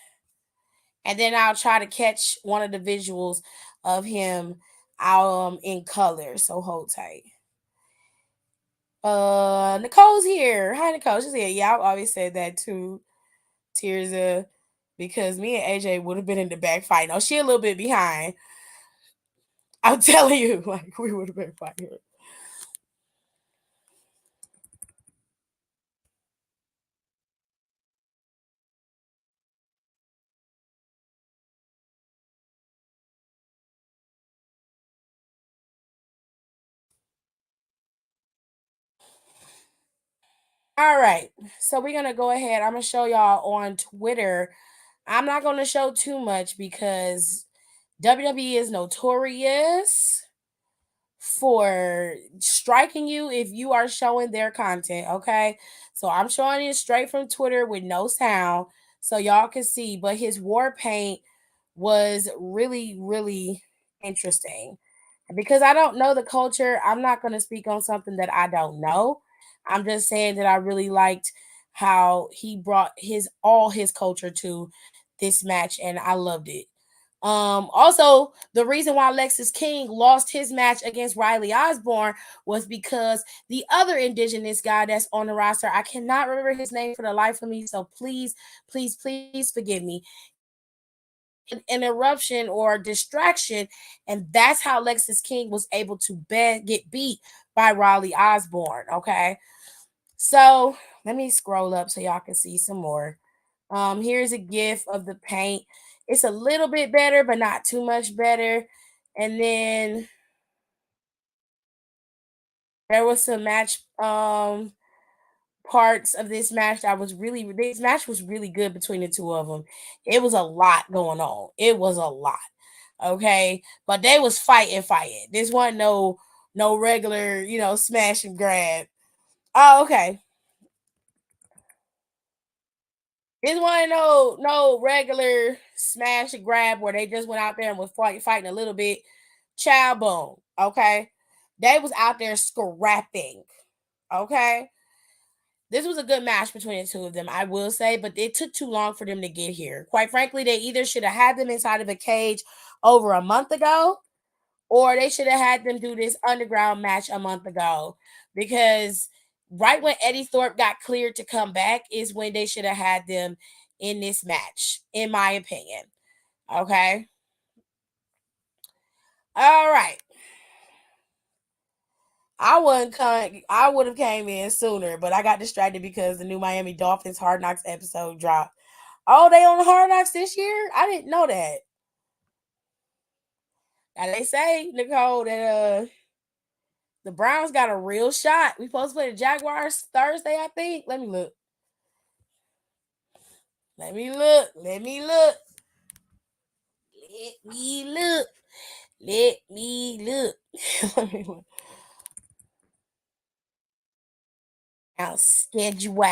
And then I'll try to catch one of the visuals of him in color. So hold tight. Nicole's here. Hi, Nicole. She's here. Yeah, I've always said that too. Tears because me and AJ would have been in the back fight. No, she a little bit behind. I'm telling you, like we would have been fighting. All right. So we're gonna go ahead. I'm gonna show y'all on Twitter. I'm not gonna show too much because WWE is notorious for striking you if you are showing their content. Okay. So I'm showing it straight from Twitter with no sound so y'all can see. But his war paint was really, really interesting. And because I don't know the culture, I'm not going to speak on something that I don't know. I'm just saying that I really liked how he brought his all his culture to this match and I loved it. Also, the reason why Lexis King lost his match against Riley Osborne was because the other indigenous guy that's on the roster, I cannot remember his name for the life of me. So please, please, please forgive me. An eruption or distraction, and that's how Lexis King was able to get beat by Riley Osborne. Okay, so let me scroll up so y'all can see some more. Here's a gif of the paint. It's a little bit better, but not too much better. And then there was some match parts of this match was really good between the two of them. It was a lot going on. It was a lot. Okay. But they was fighting. This wasn't no regular, smash and grab. Oh, okay. This wasn't no regular smash and grab where they just went out there and was fighting a little bit. Child boom. Okay. They was out there scrapping. Okay. This was a good match between the two of them, I will say, but it took too long for them to get here. Quite frankly, they either should have had them inside of a cage over a month ago, or they should have had them do this underground match a month ago. Because right when Eddie Thorpe got cleared to come back is when they should have had them in this match, in my opinion. Okay. All right. I would have came in sooner, but I got distracted because the new Miami Dolphins Hard Knocks episode dropped. Oh, they on Hard Knocks this year? I didn't know that. Now they say, Nicole, that the Browns got a real shot. We supposed to play the Jaguars Thursday, I think. Let me look. Let me look. Let me look. Let me look. Let me look. Let me look. Now schedule.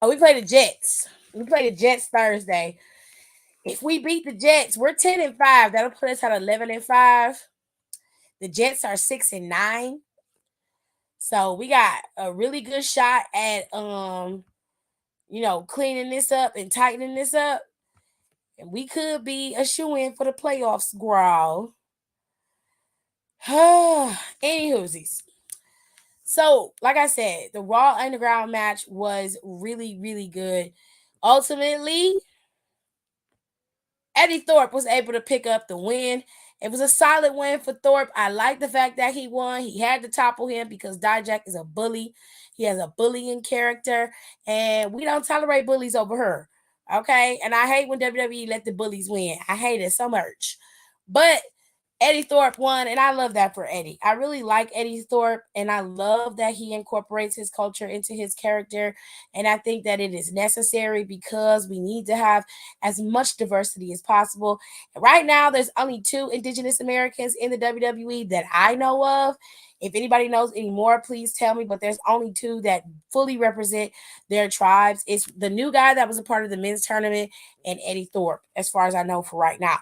Oh, we play the Jets. We play the Jets Thursday. If we beat the Jets, we're 10-5. That'll put us at 11-5. The Jets are 6-9. So we got a really good shot at cleaning this up and tightening this up. And we could be a shoe-in for the playoffs, growl. Anywhoosies. So, like I said, the Raw Underground match was really, really good. Ultimately, Eddie Thorpe was able to pick up the win. It was a solid win for Thorpe. I like the fact that he won. He had to topple him because Dijak is a bully. He has a bullying character, and we don't tolerate bullies over here. Okay? And I hate when WWE let the bullies win. I hate it so much. But Eddie Thorpe won, and I love that for Eddie. I really like Eddie Thorpe, and I love that he incorporates his culture into his character. And I think that it is necessary because we need to have as much diversity as possible. Right now, there's only 2 Indigenous Americans in the WWE that I know of. If anybody knows any more, please tell me. But there's only 2 that fully represent their tribes. It's the new guy that was a part of the men's tournament and Eddie Thorpe, as far as I know for right now.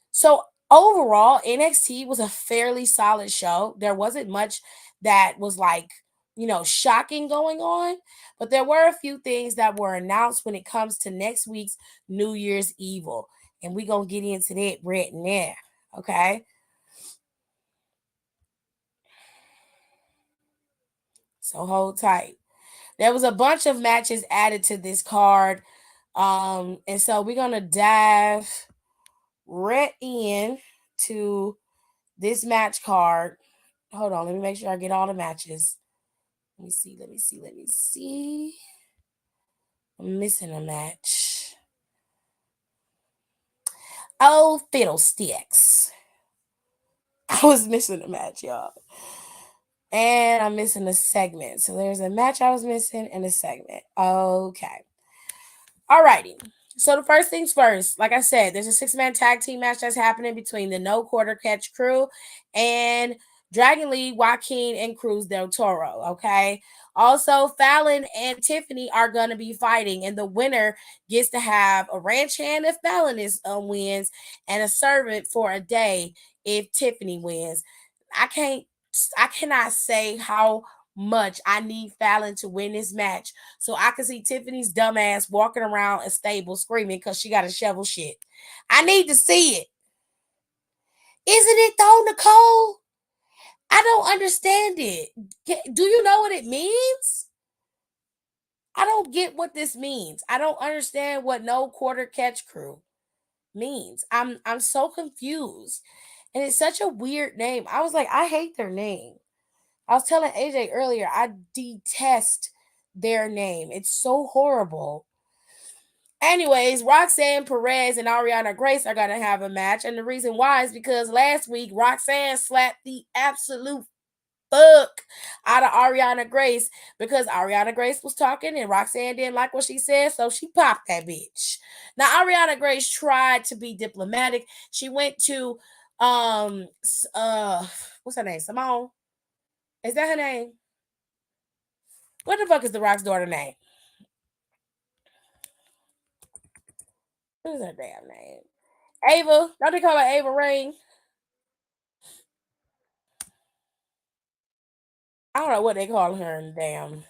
So overall, NXT was a fairly solid show. There wasn't much that was like, shocking going on, but there were a few things that were announced when it comes to next week's New Year's Evil. And we're going to get into that right now. Okay. So hold tight. There was a bunch of matches added to this card. And so we're going to dive right in to this match card. Hold on, let me make sure I get all the matches. Let me see. I'm missing a match. Oh, fiddlesticks. I was missing a match, y'all. And I'm missing a segment. So there's a match I was missing and a segment. Okay. Alrighty. So the first things first, like I said, there's a 6-man tag team match that's happening between the No Quarter Catch crew and Dragon Lee, Joaquin, and Cruz del Toro. Okay. Also, Fallon and Tiffany are gonna be fighting, and the winner gets to have a ranch hand if Fallon wins, and a servant for a day if Tiffany wins. I can't. I cannot say how much I need Fallon to win this match so I can see Tiffany's dumbass walking around a stable screaming because she got to shovel shit. I need to see it. Isn't it though, Nicole? I don't understand it. Do you know what it means? I don't get what this means. I don't understand what No Quarter Catch Crew means. I'm so confused. And it's such a weird name. I was like, I hate their name. I was telling AJ earlier, I detest their name. It's so horrible. Anyways, Roxanne Perez and Ariana Grace are going to have a match. And the reason why is because last week, Roxanne slapped the absolute fuck out of Ariana Grace because Ariana Grace was talking and Roxanne didn't like what she said. So she popped that bitch. Now, Ariana Grace tried to be diplomatic. She went to, what's her name? Simone? Is that her name? What the fuck is the Rock's daughter name? What is her damn name? Ava. Don't they call her Ava Rain? I don't know what they call her in the damn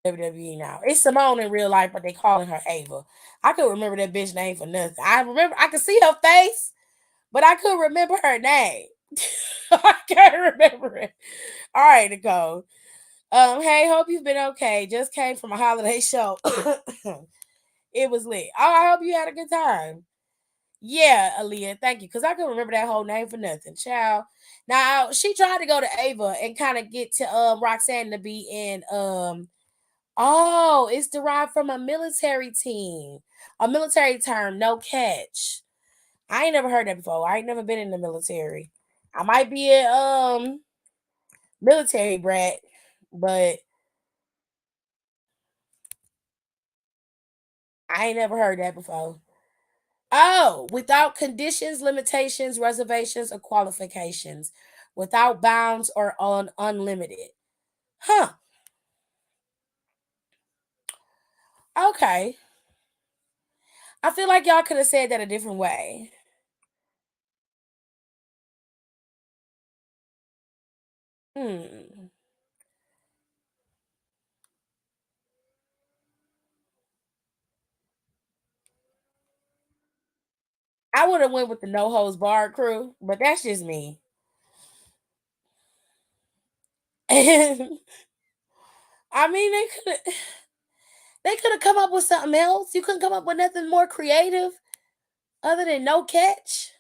WWE now. It's Simone in real life, but they calling her Ava. I couldn't remember that bitch name for nothing. I could see her face, but I couldn't remember her name. I can't remember it. All right, Nicole. Hey, hope you've been okay. Just came from a holiday show. It was lit. Oh, I hope you had a good time. Yeah, Aaliyah, thank you. Because I couldn't remember that whole name for nothing. Child. Now she tried to go to Ava and kind of get to Roxanne to be in it's derived from a military team. A military term, no catch. I ain't never heard that before. I ain't never been in the military. I might be a military brat, but I ain't never heard that before. Oh, without conditions, limitations, reservations, or qualifications, without bounds or on unlimited. Huh. Okay. I feel like y'all could have said that a different way. Hmm. would have went with the no holds barred crew, but that's just me. And I mean, they could have come up with something else. You couldn't come up with nothing more creative other than no catch.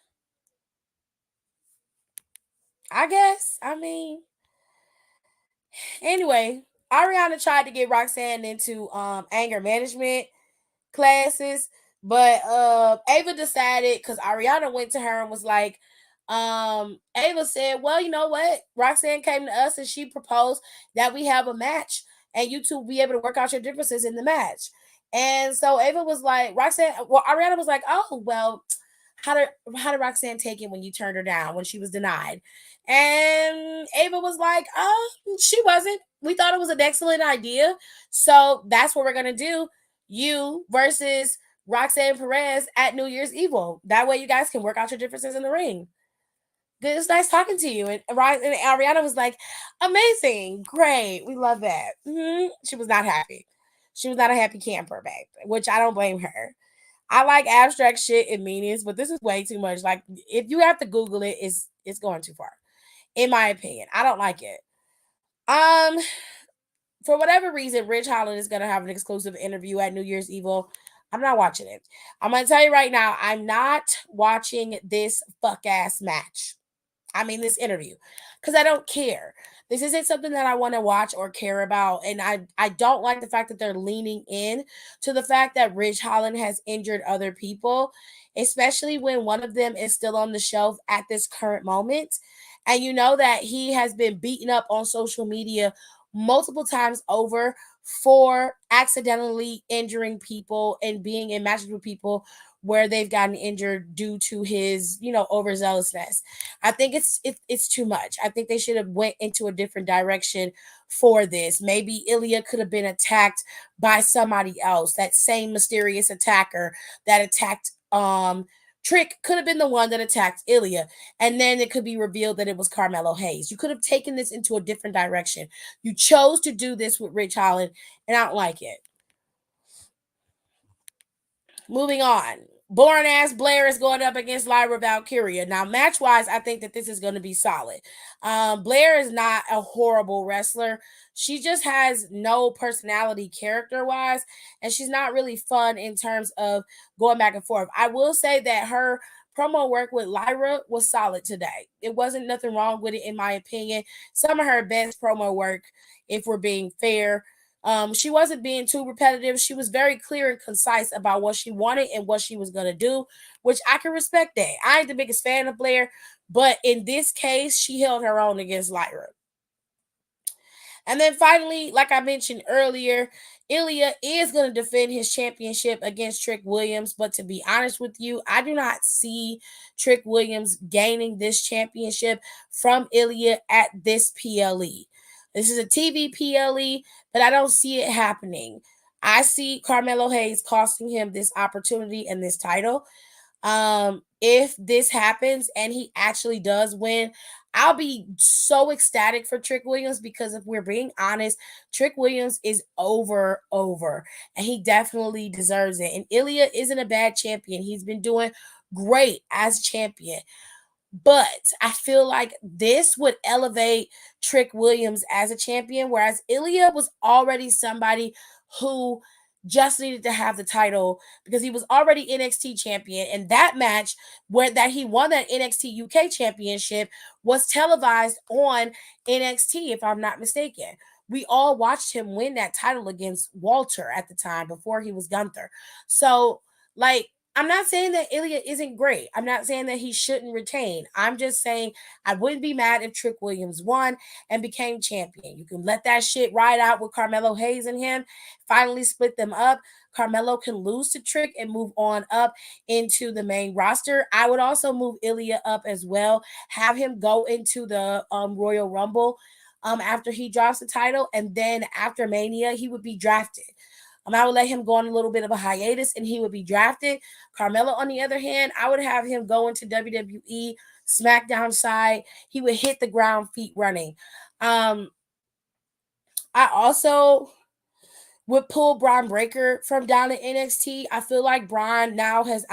I guess. I mean, anyway, Ariana tried to get Roxanne into anger management classes, but Ava decided, because Ariana went to her and was like, Ava said, well, you know what, Roxanne came to us and she proposed that we have a match and you two will be able to work out your differences in the match. And so Ava was like, Ariana was like, oh well, how did Roxanne take it when you turned her down, when she was denied? And Ava was like, oh, she wasn't. We thought it was an excellent idea. So that's what we're gonna do. You versus Roxanne Perez at New Year's Evil. That way you guys can work out your differences in the ring. It's nice talking to you. And Ariana was like, amazing, great, we love that. She was not happy. She was not a happy camper, babe, which I don't blame her. I like abstract shit and meanings, but this is way too much. Like, if you have to Google it, it's going too far, in my opinion. I don't like it. Um, for whatever reason, Rich Holland is gonna have an exclusive interview at New Year's Evil. I'm not watching it. I'm gonna tell you right now, I'm not watching this fuck ass match. I mean, this interview, because I don't care. This isn't something that I want to watch or care about, and I don't like the fact that they're leaning in to the fact that Ridge Holland has injured other people, especially when one of them is still on the shelf at this current moment, and you know that he has been beaten up on social media multiple times over for accidentally injuring people and being in matches with people where they've gotten injured due to his, overzealousness. I think it's too much. I think they should have went into a different direction for this. Maybe Ilya could have been attacked by somebody else. That same mysterious attacker that attacked Trick could have been the one that attacked Ilya, and then it could be revealed that it was Carmelo Hayes. You could have taken this into a different direction. You chose to do this with Rich Holland, and I don't like it. Moving on. Boring ass Blair is going up against Lyra Valkyria. Now, match wise, I think that this is going to be solid. Blair is not a horrible wrestler. She just has no personality character wise, and she's not really fun in terms of going back and forth. I will say that her promo work with Lyra was solid today. It wasn't nothing wrong with it, in my opinion. Some of her best promo work, if we're being fair. She wasn't being too repetitive. She was very clear and concise about what she wanted and what she was gonna do, which I can respect that. I ain't the biggest fan of Blair, but in this case, she held her own against Lyra. And then finally, like I mentioned earlier, Ilya is going to defend his championship against Trick Williams. But to be honest with you, I do not see Trick Williams gaining this championship from Ilya at this PLE. This is a TV PLE, but I don't see it happening. I see Carmelo Hayes costing him this opportunity and this title. If this happens and he actually does win, I'll be so ecstatic for Trick Williams, because if we're being honest, Trick Williams is over, and he definitely deserves it. And Ilya isn't a bad champion. He's been doing great as champion. But I feel like this would elevate Trick Williams as a champion, whereas Ilya was already somebody who just needed to have the title because he was already NXT champion. And that match where that he won that NXT UK championship was televised on NXT, if I'm not mistaken. We all watched him win that title against Walter at the time before he was Gunther. So, like, I'm not saying that Ilya isn't great. I'm not saying that he shouldn't retain. I'm just saying I wouldn't be mad if Trick Williams won and became champion. You can let that shit ride out with Carmelo Hayes and him. Finally split them up. Carmelo can lose to Trick and move on up into the main roster. I would also move Ilya up as well. Have him go into the Royal Rumble after he drops the title. And then after Mania, he would be drafted. I would let him go on a little bit of a hiatus and he would be drafted. Carmelo, on the other hand, I would have him go into WWE SmackDown side. He would hit the ground feet running. I also would pull Braun Breaker from down to NXT. I feel like Braun now has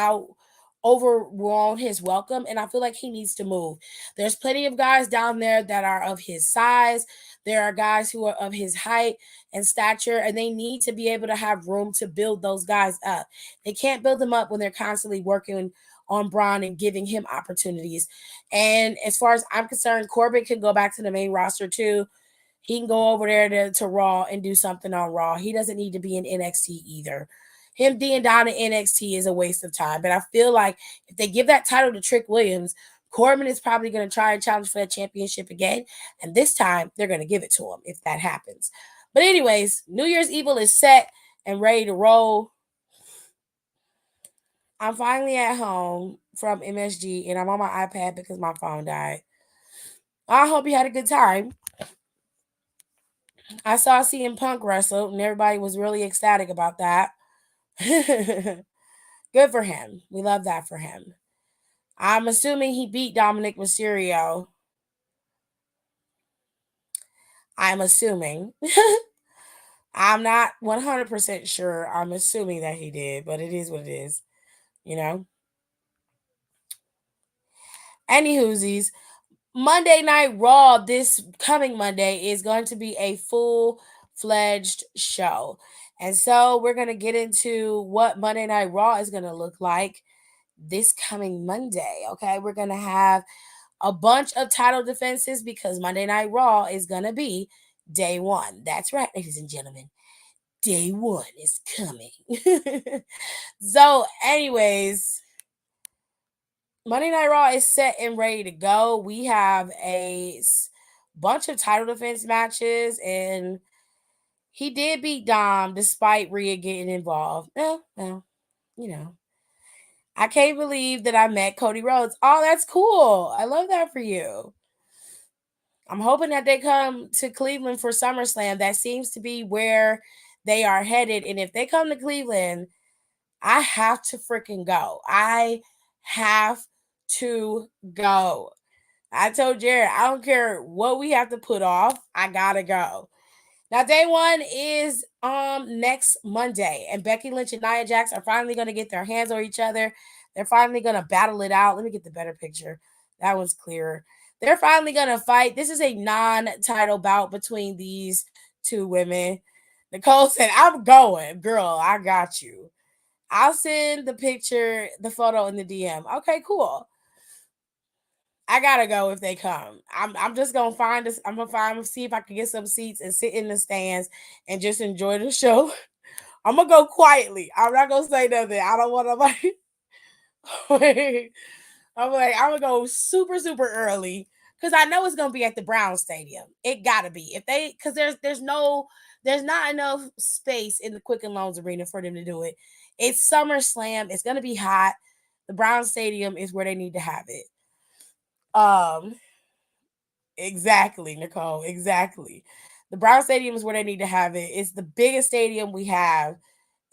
overwhelm his welcome, and I feel like he needs to move. There's plenty of guys down there that are of his size. There are guys who are of his height and stature, and they need to be able to have room to build those guys up. They can't build them up when they're constantly working on Braun and giving him opportunities. And as far as I'm concerned, Corbin can go back to the main roster too. He can go over there to Raw and do something on Raw. He doesn't need to be in NXT either. Him being down in NXT is a waste of time. But I feel like if they give that title to Trick Williams, Corbin is probably going to try and challenge for that championship again. And this time, they're going to give it to him if that happens. But anyways, New Year's Evil is set and ready to roll. I'm finally at home from MSG, and I'm on my iPad because my phone died. I hope you had a good time. I saw CM Punk wrestle, and everybody was really ecstatic about that. Good for him. We love that for him. I'm assuming he beat Dominic Mysterio. I'm assuming. I'm not 100% sure. I'm assuming that he did, but it is what it is, you know? Anywhoosies, Monday Night Raw this coming Monday is going to be a full-fledged show. And so we're going to get into what Monday Night Raw is going to look like this coming Monday. Okay, we're going to have a bunch of title defenses because Monday Night Raw is going to be day one. That's right, ladies and gentlemen. Day one is coming. So, anyways, Monday Night Raw is set and ready to go. We have a bunch of title defense matches, and he did beat Dom despite Rhea getting involved. Well, you know. I can't believe that I met Cody Rhodes. Oh, that's cool. I love that for you. I'm hoping that they come to Cleveland for SummerSlam. That seems to be where they are headed. And if they come to Cleveland, I have to freaking go. I have to go. I told Jared, I don't care what we have to put off. I gotta go. Now, day one is next Monday, and Becky Lynch and Nia Jax are finally going to get their hands on each other. They're finally going to battle it out. Let me get the better picture. That one's clearer. They're finally going to fight. This is a non-title bout between these two women. Nicole said, I'm going. Girl, I got you. I'll send the picture, the photo in the DM. Okay, cool. I gotta go if they come. I'm just gonna find this. I'm gonna see if I can get some seats and sit in the stands and just enjoy the show. I'm gonna go quietly. I'm not gonna say nothing. I don't want to like. I'm gonna go super early because I know it's gonna be at the Brown Stadium. It gotta be if they because there's not enough space in the Quicken Loans Arena for them to do it. It's SummerSlam. It's gonna be hot. The Brown Stadium is where they need to have it. Exactly, Nicole. Exactly. The Brown Stadium is where they need to have it. It's the biggest stadium we have,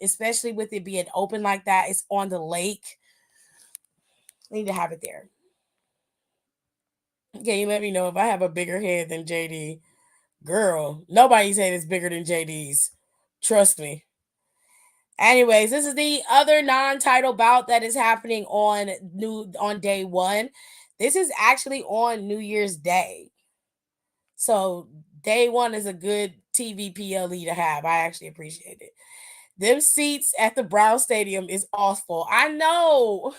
especially with it being open like that. It's on the lake. They need to have it there. Can you let me know if I have a bigger head than JD? Girl, nobody's head is bigger than JD's. Trust me. Anyways, this is the other non-title bout that is happening on day one. This is actually on New Year's Day. So day one is a good TV PLE to have. I actually appreciate it. Them seats at the Brown Stadium is awful. I know.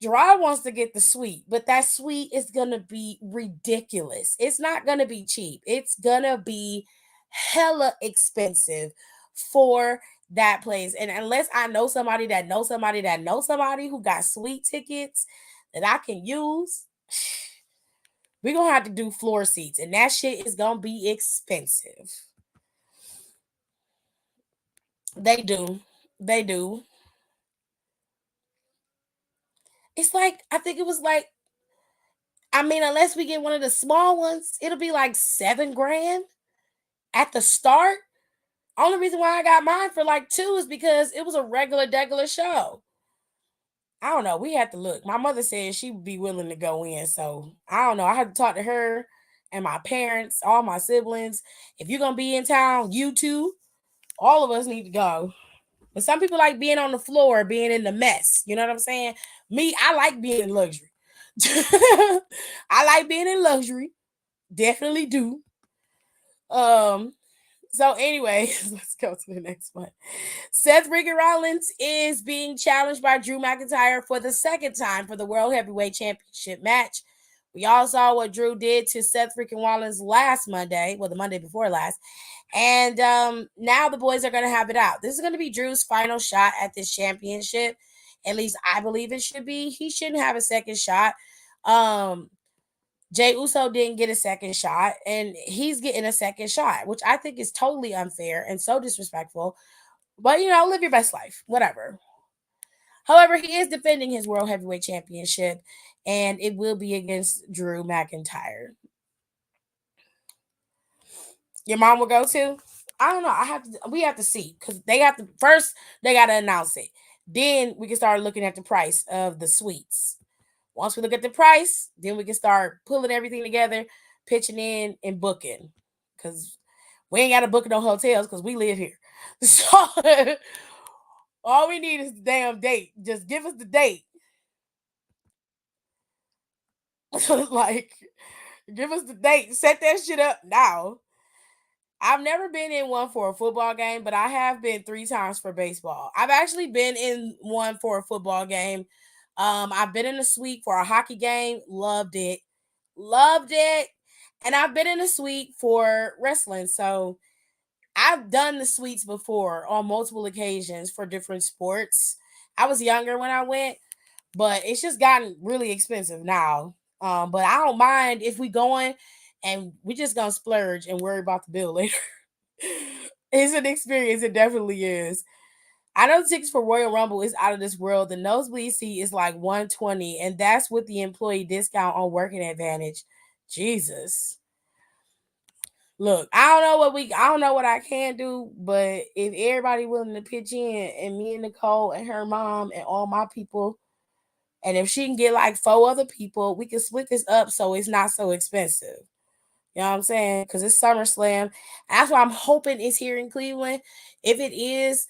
Gerard wants to get the suite, but that suite is gonna be ridiculous. It's not gonna be cheap. It's gonna be hella expensive for that place. And unless I know somebody that knows somebody that knows somebody who got suite tickets that I can use, we're gonna have to do floor seats, and that shit is gonna be expensive. They do. They do. It's like, I think it was like, I mean, unless we get one of the small ones, it'll be like $7,000 at the start. Only reason why I got mine for like 2 is because it was a regular show. I don't know. We had to look. My mother said she would be willing to go in. So I don't know. I had to talk to her and my parents, all my siblings. If you're going to be in town, you too, all of us need to go. But some people like being on the floor, being in the mess. You know what I'm saying? Me, I like being in luxury. I like being in luxury. Definitely do. Um, so anyway, let's go to the next one. Seth Freaking Rollins is being challenged by Drew McIntyre for the second time for the World Heavyweight Championship match. We all saw what Drew did to Seth Freaking Rollins last Monday, well, the Monday before last. And now the boys are going to have it out. This is going to be Drew's final shot at this championship. At least I believe it should be. He shouldn't have a second shot. Jay Uso didn't get a second shot, and he's getting a second shot, which I think is totally unfair and so disrespectful. But, live your best life, whatever. However, he is defending his World Heavyweight Championship, and it will be against Drew McIntyre. Your mom will go too? I don't know. We have to see, because they got to announce it. Then we can start looking at the price of the suites. Once we look at the price, then we can start pulling everything together, pitching in and booking. Because we ain't got to book no hotels because we live here. So all we need is the damn date. Just give us the date. Like, give us the date. Set that shit up now. I've never been in one for a football game, but I have been 3 times for baseball. I've actually been in one for a football game. I've been in a suite for a hockey game. Loved it. Loved it. And I've been in a suite for wrestling. So I've done the suites before on multiple occasions for different sports. I was younger when I went, but it's just gotten really expensive now. But I don't mind if we going and we just gonna splurge and worry about the bill later. It's an experience. It definitely is. I know the tickets for Royal Rumble is out of this world. The nosebleed seat is like $120, and that's with the employee discount on working advantage. Jesus. Look, I don't know what I can do, but if everybody willing to pitch in, and me and Nicole and her mom and all my people, and if she can get like 4 other people, we can split this up so it's not so expensive. You know what I'm saying? Because it's SummerSlam. That's why I'm hoping it's here in Cleveland. If it is,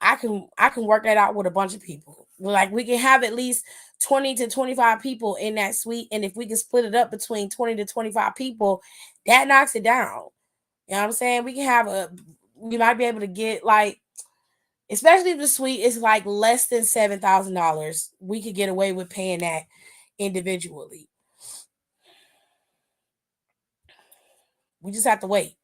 I can work that out with a bunch of people. Like, we can have at least 20 to 25 people in that suite, and if we can split it up between 20 to 25 people, that knocks it down. You know what I'm saying? We might be able to get, like, especially if the suite is like less than $7,000, we could get away with paying that individually. We just have to wait.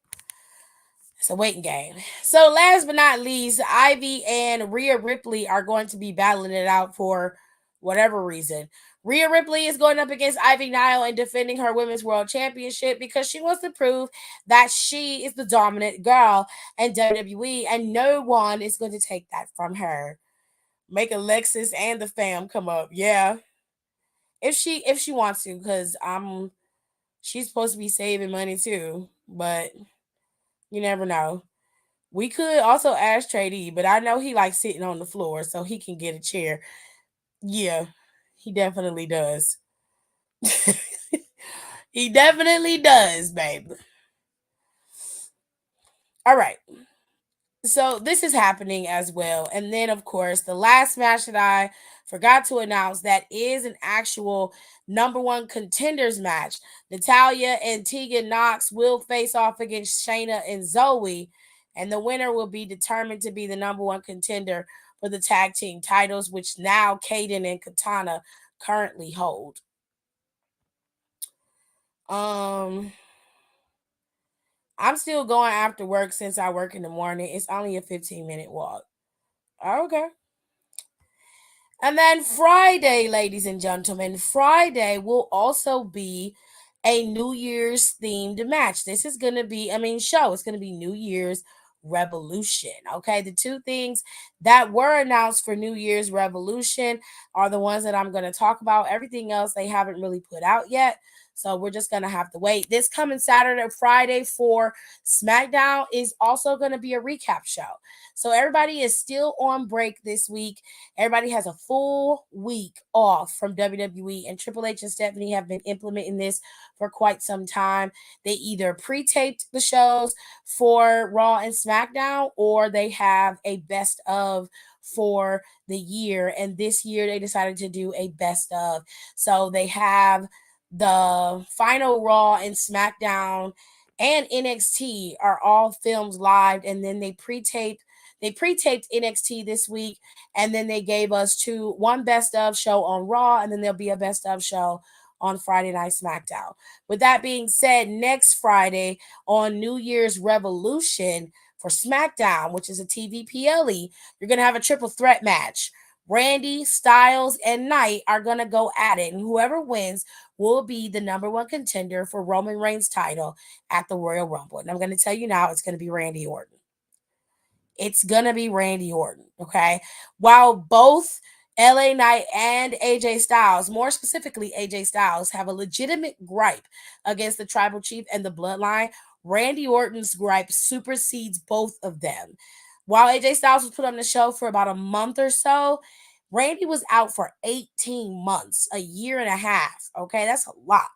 It's a waiting game. So last but not least, Ivy and Rhea Ripley are going to be battling it out for whatever reason. Rhea Ripley is going up against Ivy Nile and defending her Women's World Championship because she wants to prove that she is the dominant girl in WWE, and no one is going to take that from her. Make Alexis and the fam come up. Yeah. If she wants to, because she's supposed to be saving money too. But you never know. We could also ask Trey D, but I know he likes sitting on the floor, so he can get a chair. Yeah, he definitely does. He definitely does, baby. All right. So this is happening as well. And then, of course, the last match that I forgot to announce that is an actual #1 contenders match. Natalya and Tegan Knox will face off against Shayna and Zoe, and the winner will be determined to be the #1 contender for the tag team titles, which now Kaden and Katana currently hold. Um, I'm still going after work since I work in the morning. It's only a 15-minute walk. Okay. And then Friday, ladies and gentlemen, Friday will also be a New Year's themed match. This is going to be, show. It's going to be New Year's Revolution. Okay. The 2 things that were announced for New Year's Revolution are the ones that I'm going to talk about. Everything else they haven't really put out yet. So we're just going to have to wait. This coming Saturday or Friday for SmackDown is also going to be a recap show. So everybody is still on break this week. Everybody has a full week off from WWE, and Triple H and Stephanie have been implementing this for quite some time. They either pre-taped the shows for Raw and SmackDown, or they have a best of for the year. And this year they decided to do a best of. So they have the final Raw and SmackDown and NXT are all filmed live, and then they pre-taped NXT this week, and then they gave us one best of show on Raw, and then there'll be a best of show on Friday Night SmackDown. With that being said, next Friday on New Year's Revolution for SmackDown, which is a TVPLE, you're going to have a triple threat match. Randy, Styles, and Knight are going to go at it, and whoever wins will be the number one contender for Roman Reigns' title at the Royal Rumble. And I'm going to tell you now, it's going to be Randy Orton. It's going to be Randy Orton, okay? While both LA Knight and AJ Styles, more specifically AJ Styles, have a legitimate gripe against the Tribal Chief and the Bloodline, Randy Orton's gripe supersedes both of them. While AJ Styles was put on the show for about a month or so, Randy was out for 18 months, a year and a half, okay? That's a lot.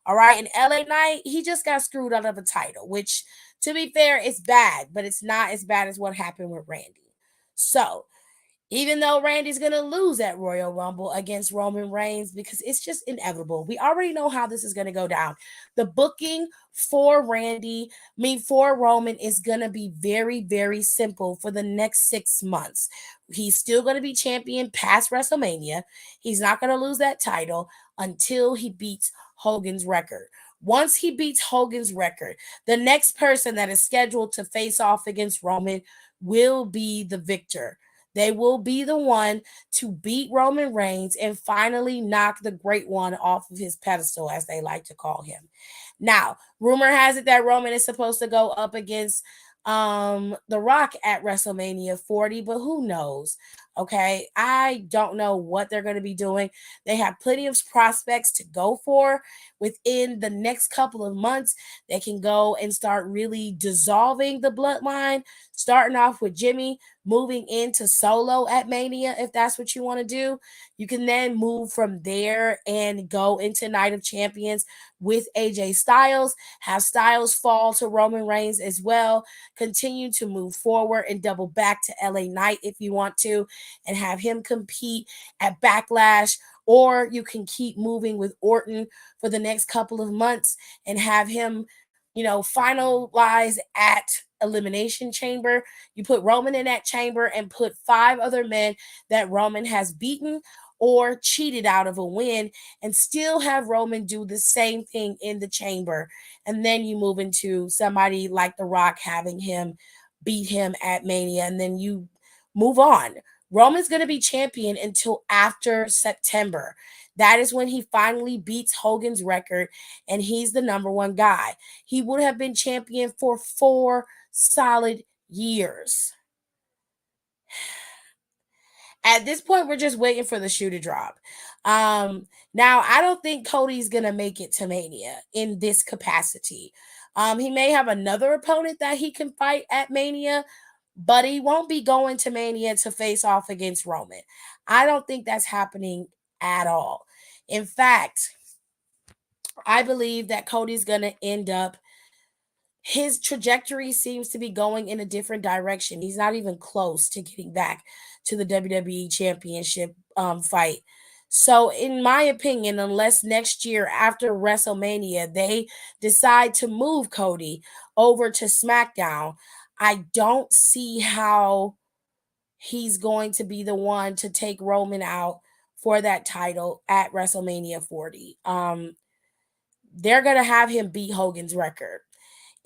All right, and LA Knight, he just got screwed out of a title, which, to be fair, it's bad, but it's not as bad as what happened with Randy. So, even though Randy's going to lose at Royal Rumble against Roman Reigns, because it's just inevitable. We already know how this is going to go down. The booking for for Roman is going to be very, very simple for the next 6 months. He's still going to be champion past WrestleMania. He's not going to lose that title until he beats Hogan's record. Once he beats Hogan's record, the next person that is scheduled to face off against Roman will be the victor. They will be the one to beat Roman Reigns and finally knock the Great One off of his pedestal, as they like to call him. Now, rumor has it that Roman is supposed to go up against The Rock at WrestleMania 40, but who knows? Okay, I don't know what they're going to be doing. They have plenty of prospects to go for within the next couple of months. They can go and start really dissolving the bloodline, starting off with Jimmy, moving into Solo at Mania if that's what you want to do. You can then move from there and go into Night of Champions with AJ Styles, have Styles fall to Roman Reigns as well, continue to move forward and double back to LA Knight if you want to, and have him compete at Backlash. Or you can keep moving with Orton for the next couple of months and have him, finalize at Elimination Chamber. You put Roman in that chamber and put 5 other men that Roman has beaten or cheated out of a win, and still have Roman do the same thing in the chamber. And then you move into somebody like The Rock, having him beat him at Mania, and then you move on. Roman's going to be champion until after September. That is when he finally beats Hogan's record, and he's the number one guy. He would have been champion for 4 solid years. At this point, we're just waiting for the shoe to drop. Now, I don't think Cody's going to make it to Mania in this capacity. He may have another opponent that he can fight at Mania, but he won't be going to Mania to face off against Roman. I don't think that's happening at all. In fact, I believe that Cody's going to end up, his trajectory seems to be going in a different direction. He's not even close to getting back to the WWE Championship fight. So, in my opinion, unless next year after WrestleMania they decide to move Cody over to SmackDown, I don't see how he's going to be the one to take Roman out for that title at WrestleMania 40. They're going to have him beat Hogan's record.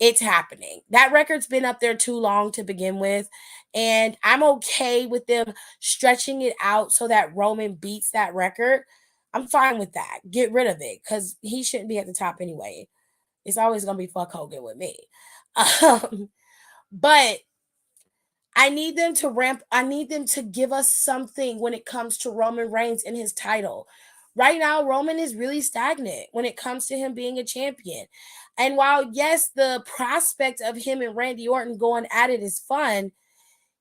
It's happening. That record's been up there too long to begin with. And I'm okay with them stretching it out so that Roman beats that record. I'm fine with that. Get rid of it, because he shouldn't be at the top anyway. It's always going to be fuck Hogan with me. But I need them to give us something when it comes to Roman Reigns and his title. right now Roman is really stagnant when it comes to him being a champion. And while yes, the prospect of him and Randy Orton going at it is fun,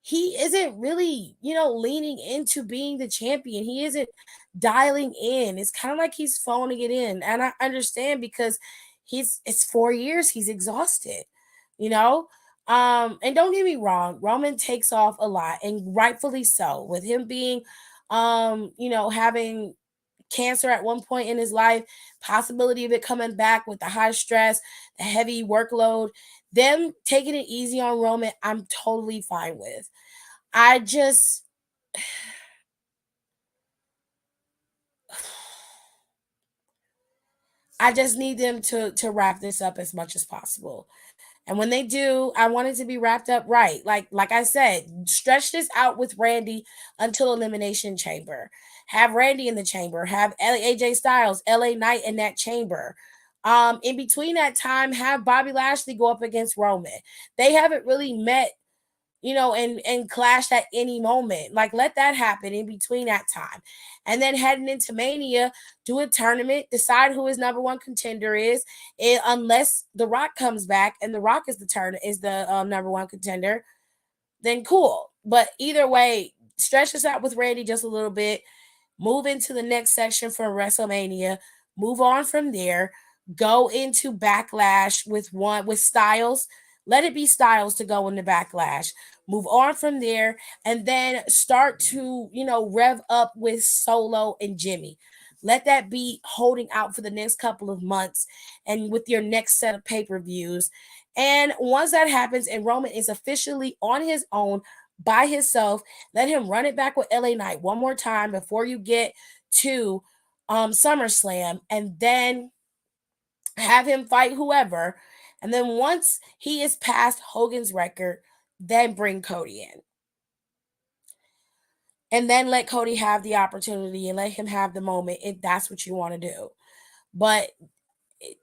he isn't really, leaning into being the champion. He isn't dialing in. It's kind of like he's phoning it in. And I understand because it's 4 years, he's exhausted, you know? And don't get me wrong, Roman takes off a lot, and rightfully so, with him being having cancer at one point in his life, possibility of it coming back with the high stress, the heavy workload, them taking it easy on Roman, I'm totally fine with. I just need them to wrap this up as much as possible. And when they do, I want it to be wrapped up right. Like I said, stretch this out with Randy until Elimination Chamber. Have Randy in the chamber. Have AJ Styles, LA Knight in that chamber. In between that time, have Bobby Lashley go up against Roman. They haven't really met, and clashed at any moment. Like, let that happen in between that time. And then heading into Mania, do a tournament, decide who his number one contender is. Unless The Rock comes back and The Rock is the number one contender, then cool. But either way, stretch this out with Randy just a little bit. Move into the next section for WrestleMania. Move on from there. Go into Backlash with Styles. Let it be Styles to go into Backlash. Move on from there, and then start to, rev up with Solo and Jimmy. Let that be holding out for the next couple of months and with your next set of pay-per-views. And once that happens and Roman is officially on his own by himself, let him run it back with LA Knight one more time before you get to SummerSlam, and then have him fight whoever. And then once he is past Hogan's record, then bring Cody in. And then let Cody have the opportunity and let him have the moment if that's what you want to do. But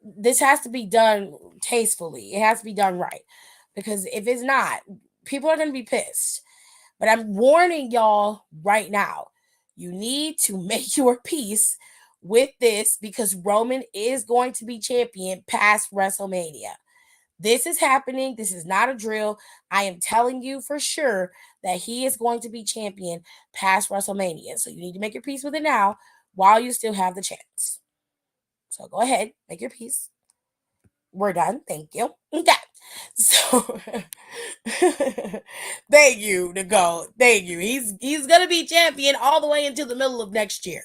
this has to be done tastefully. It has to be done right. Because if it's not, people are going to be pissed. But I'm warning y'all right now. You need to make your peace with this, because Roman is going to be champion past WrestleMania. This is happening. This is not a drill. I am telling you for sure that he is going to be champion past WrestleMania. So you need to make your peace with it now while you still have the chance. So go ahead, make your peace. We're done. Thank you. Okay. So thank you, Nicole. Thank you. He's gonna be champion all the way until the middle of next year.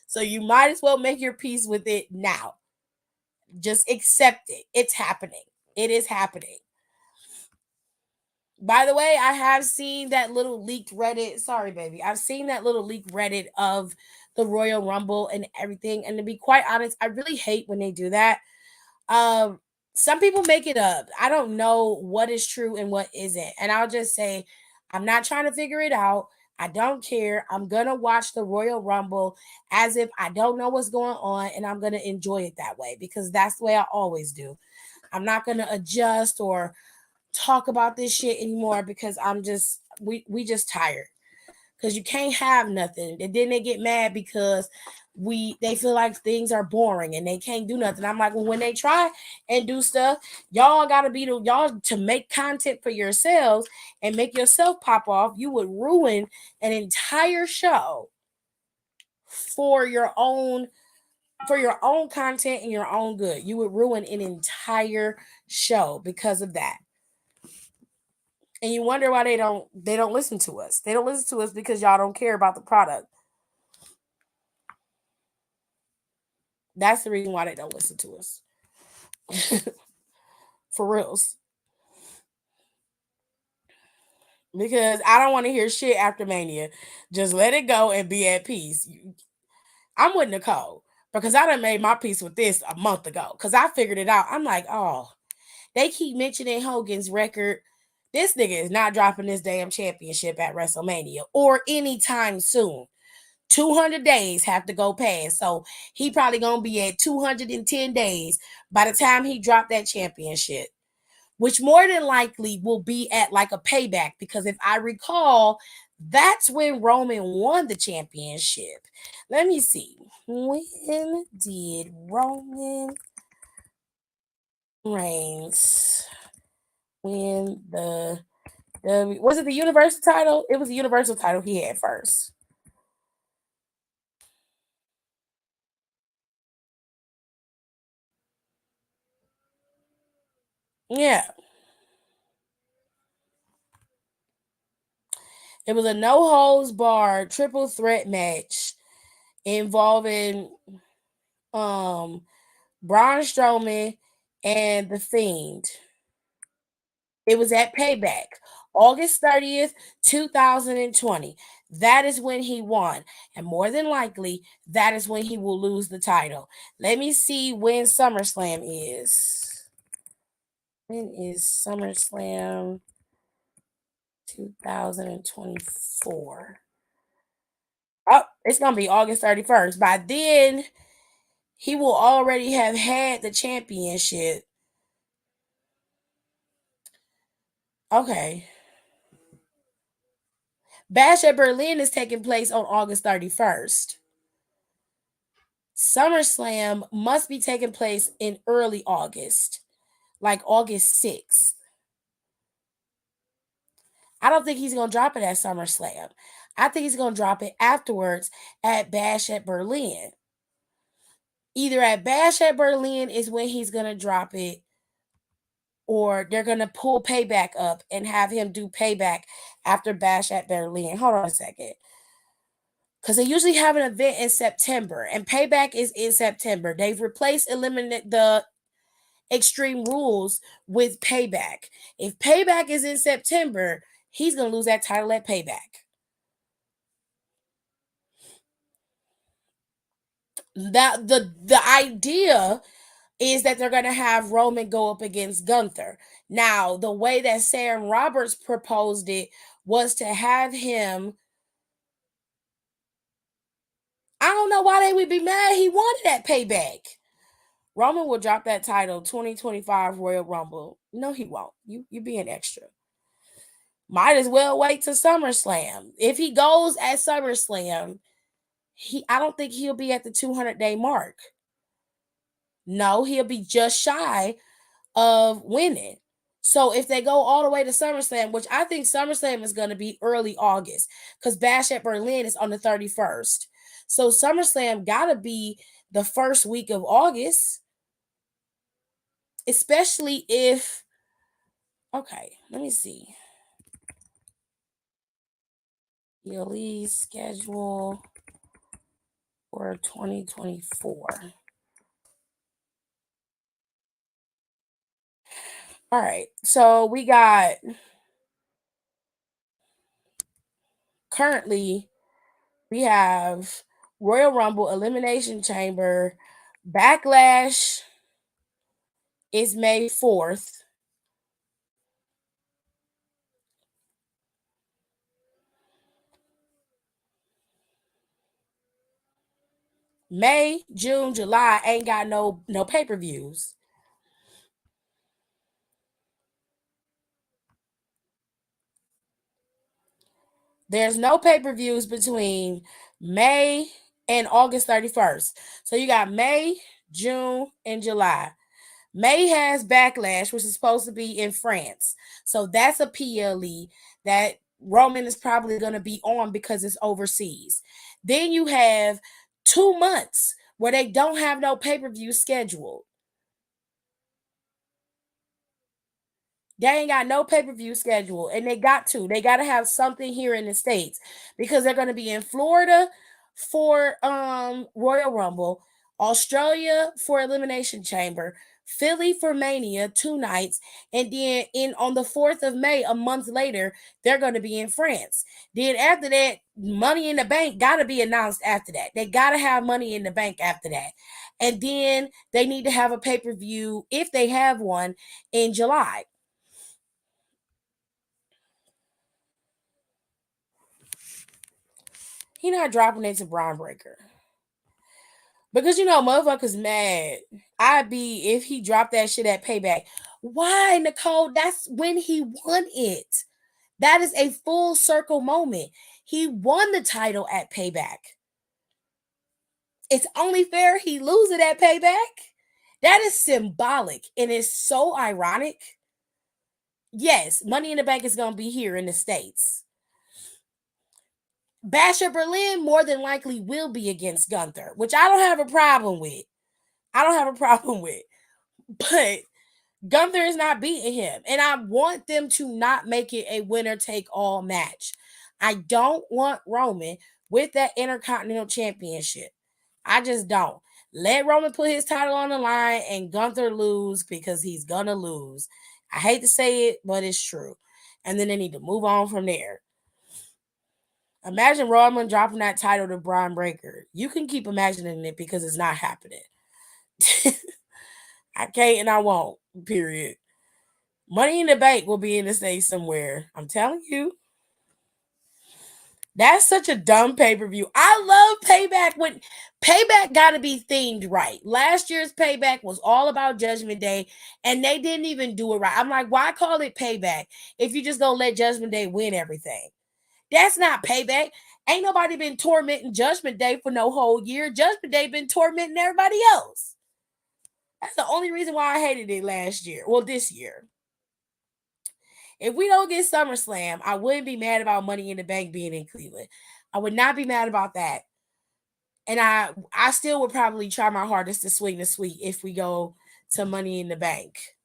So you might as well make your peace with it now. Just accept it. It's happening. It is happening. By the way, I have seen that little leaked Reddit. Sorry, baby. I've seen that little leaked Reddit of the Royal Rumble and everything. And to be quite honest, I really hate when they do that. Some people make it up. I don't know what is true and what isn't. And I'll just say, I'm not trying to figure it out. I don't care. I'm going to watch the Royal Rumble as if I don't know what's going on, and I'm going to enjoy it that way, because that's the way I always do. I'm not going to adjust or talk about this shit anymore, because we just tired. Because you can't have nothing. And then they get mad because they feel like things are boring and they can't do nothing. I'm like, well, when they try and do stuff, y'all gotta be y'all to make content for yourselves and make yourself pop off. You would ruin an entire show for your own content and your own good. You would ruin an entire show because of that. And you wonder why they don't listen to us. They don't listen to us because y'all don't care about the product. That's the reason why they don't listen to us. For reals. Because I don't want to hear shit after Mania. Just let it go and be at peace. I'm with Nicole, because I done made my peace with this a month ago. Because I figured it out. I'm like, oh, they keep mentioning Hogan's record. This nigga is not dropping this damn championship at WrestleMania or anytime soon. 200 days have to go past. So he probably going to be at 210 days by the time he dropped that championship. which more than likely will be at like a payback, because if I recall, that's when Roman won the championship. Let me see. When did Roman Reigns win the was it the Universal title? It was the Universal title he had first. Yeah. It was a no holds barred triple threat match involving um Braun Strowman and The Fiend. It was at Payback, August 30th, 2020. That is when he won. And more than likely, that is when he will lose the title. Let me see when SummerSlam is. When is SummerSlam 2024? Oh, it's going to be August 31st. By then, he will already have had the championship. Okay. Bash at Berlin is taking place on August 31st. SummerSlam must be taking place in early August, like August 6th. I don't think he's going to drop it at SummerSlam. I think he's going to drop it afterwards at Bash at Berlin. Either at Bash at Berlin is when he's going to drop it, or they're going to pull Payback up and have him do Payback after Bash at Berlin. Hold on a second. Because they usually have an event in September, and Payback is in September. They've replaced eliminate the Extreme Rules with Payback. If Payback is in September, he's going to lose that title at Payback. That the idea is that they're going to have Roman go up against Gunther. Now, the way that Sam Roberts proposed it was to have him. I don't know why they would be mad. He wanted that Payback. Roman will drop that title 2025 Royal Rumble. No, he won't. You being extra. Might as well wait to SummerSlam. If he goes at SummerSlam, I don't think he'll be at the 200-day mark. No, he'll be just shy of winning. So if they go all the way to SummerSlam, which I think SummerSlam is going to be early August, because Bash at Berlin is on the 31st. So SummerSlam got to be the first week of August, especially if, okay, let me see. Release schedule for 2024. All right. So we got currently we have Royal Rumble, Elimination Chamber, Backlash is May 4th. May, June, July ain't got no pay-per-views. There's no pay-per-views between May and August 31st. So you got May, June, and July. May has Backlash, which is supposed to be in France. So that's a PLE that Roman is probably going to be on because it's overseas. Then you have 2 months where they don't have no pay-per-view scheduled. They ain't got no pay-per-view schedule, and they got to. They got to have something here in the States because they're going to be in Florida for Royal Rumble, Australia for Elimination Chamber, Philly for Mania 2 nights, and then in on the 4th of May, a month later, they're going to be in France. Then after that, Money in the Bank got to be announced after that. They got to have Money in the Bank after that. And then they need to have a pay-per-view, if they have one, in July. He not dropping it to Braun Breaker. Because motherfuckers mad. I'd be if he dropped that shit at Payback. Why, Nicole? That's when he won it. That is a full circle moment. He won the title at Payback. It's only fair he lose it at Payback. That is symbolic and it's so ironic. Yes, Money in the Bank is going to be here in the States. Basher Berlin more than likely will be against Gunther, which I don't have a problem with. I don't have a problem with. But Gunther is not beating him. And I want them to not make it a winner take all match. I don't want Roman with that Intercontinental Championship. I just don't. Let Roman put his title on the line and Gunther lose because he's going to lose. I hate to say it, but it's true. And then they need to move on from there. Imagine Roman dropping that title to Braun Breaker. You can keep imagining it because it's not happening. I can't and I won't, period. Money in the Bank will be in the States somewhere. I'm telling you. That's such a dumb pay-per-view. I love Payback. When Payback got to be themed right. Last year's Payback was all about Judgment Day, and they didn't even do it right. I'm like, why call it Payback if you just gonna let Judgment Day win everything? That's not Payback. Ain't nobody been tormenting Judgment Day for no whole year. Judgment Day been tormenting everybody else. That's the only reason why I hated it last year. Well, this year. If we don't get SummerSlam, I wouldn't be mad about Money in the Bank being in Cleveland. I would not be mad about that. And I still would probably try my hardest to swing the sweet if we go to Money in the Bank.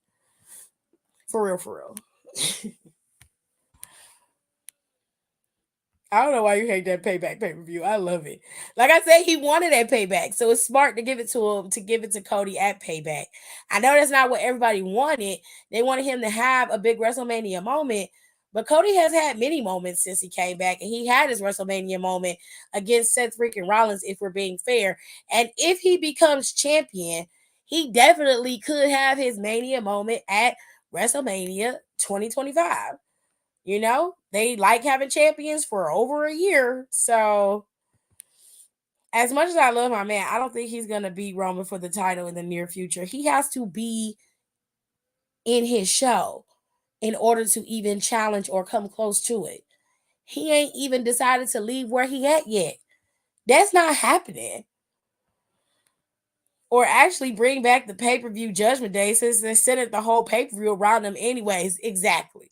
For real, for real. I don't know why you hate that Payback pay-per-view. I love it. Like I said, he wanted that Payback. So it's smart to give it to him, to give it to Cody at Payback. I know that's not what everybody wanted. They wanted him to have a big WrestleMania moment. But Cody has had many moments since he came back. And he had his WrestleMania moment against Seth freaking Rollins, if we're being fair. And if he becomes champion, he definitely could have his Mania moment at WrestleMania 2025. You know, they like having champions for over a year. So, as much as I love my man, I don't think he's going to beat Roman for the title in the near future. He has to be in his show in order to even challenge or come close to it. He ain't even decided to leave where he at yet. That's not happening. Or actually bring back the pay-per-view Judgment Day since they centered the whole pay-per-view around him anyways. Exactly.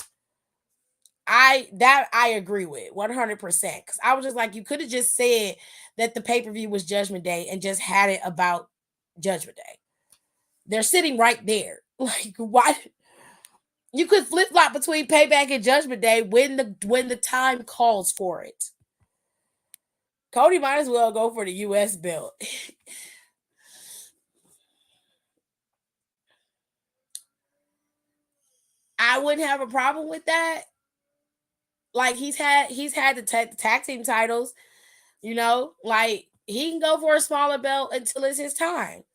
I agree with 100%. Because I was just like, you could have just said that the pay-per-view was Judgment Day and just had it about Judgment Day. They're sitting right there. Like, why? You could flip-flop between Payback and Judgment Day when the time calls for it. Cody might as well go for the US belt. I wouldn't have a problem with that. Like he's had the tag team titles, you know, like he can go for a smaller belt until it's his time.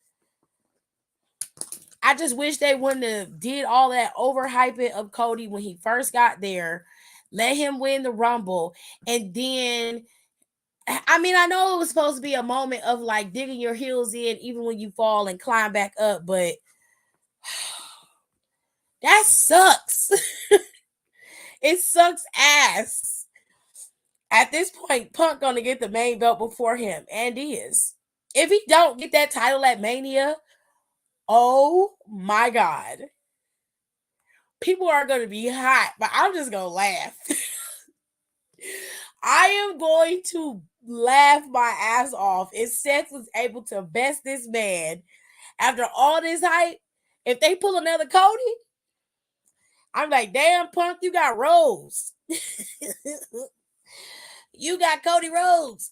I just wish they wouldn't have did all that overhyping of Cody when he first got there. Let him win the Rumble, and then I mean, I know it was supposed to be a moment of like digging your heels in even when you fall and climb back up, but that sucks. It sucks ass. At this point, Punk gonna get the main belt before him, and is. If he don't get that title at Mania, oh my God. People are gonna be hot, but I'm just gonna laugh. I am going to laugh my ass off if Seth was able to best this man after all this hype. If they pull another Cody, I'm like, damn, Punk, you got Rose. You got Cody Rhodes.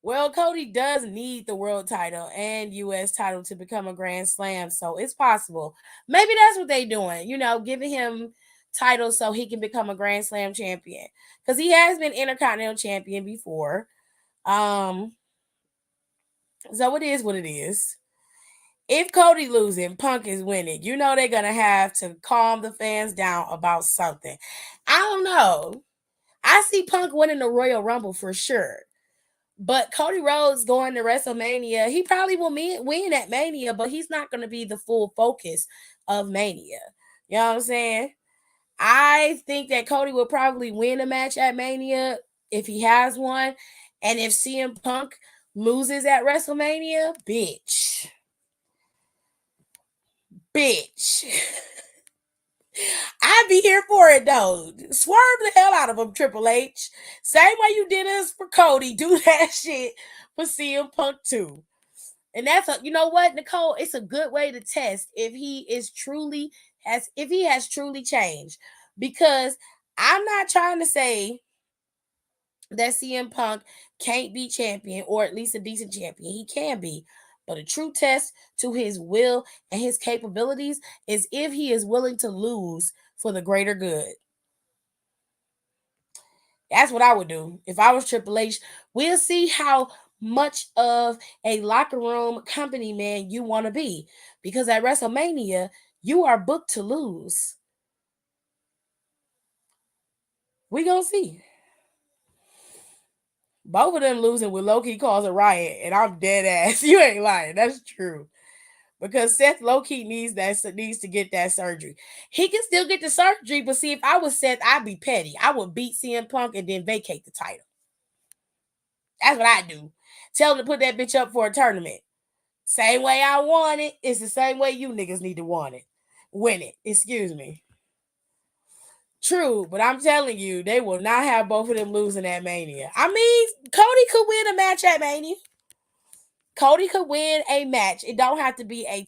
Well, Cody does need the world title and US title to become a Grand Slam, so it's possible. Maybe that's what they're doing, you know, giving him titles so he can become a Grand Slam champion. Because he has been Intercontinental champion before. So it is what it is. If Cody losing, Punk is winning. You know they're gonna have to calm the fans down about something. I don't know. I see Punk winning the Royal Rumble for sure. But Cody Rhodes going to WrestleMania, he probably will win at Mania, but he's not going to be the full focus of Mania. You know what I'm saying? I think that Cody will probably win a match at Mania if he has one. And if CM Punk loses at WrestleMania, bitch. I'd be here for it though. Swerve the hell out of him, Triple H. Same way you did us for Cody, do that shit for CM Punk too. And you know what, Nicole? It's a good way to test if he has truly changed. Because I'm not trying to say that CM Punk can't be champion, or at least a decent champion. He can be. But a true test to his will and his capabilities is if he is willing to lose for the greater good. That's what I would do if I was Triple H. We'll see how much of a locker room company man you want to be. Because at WrestleMania, you are booked to lose. We gonna see. Both of them losing with low-key cause a riot, and I'm dead ass. You ain't lying. That's true. Because Seth low-key needs to get that surgery. He can still get the surgery, but see, if I was Seth, I'd be petty. I would beat CM Punk and then vacate the title. That's what I do. Tell him to put that bitch up for a tournament. Same way I want it, it's the same way you niggas need to want it. Win it. Excuse me. True, but I'm telling you, they will not have both of them losing at Mania. I mean, Cody could win a match at Mania. Cody could win a match. It don't have to be a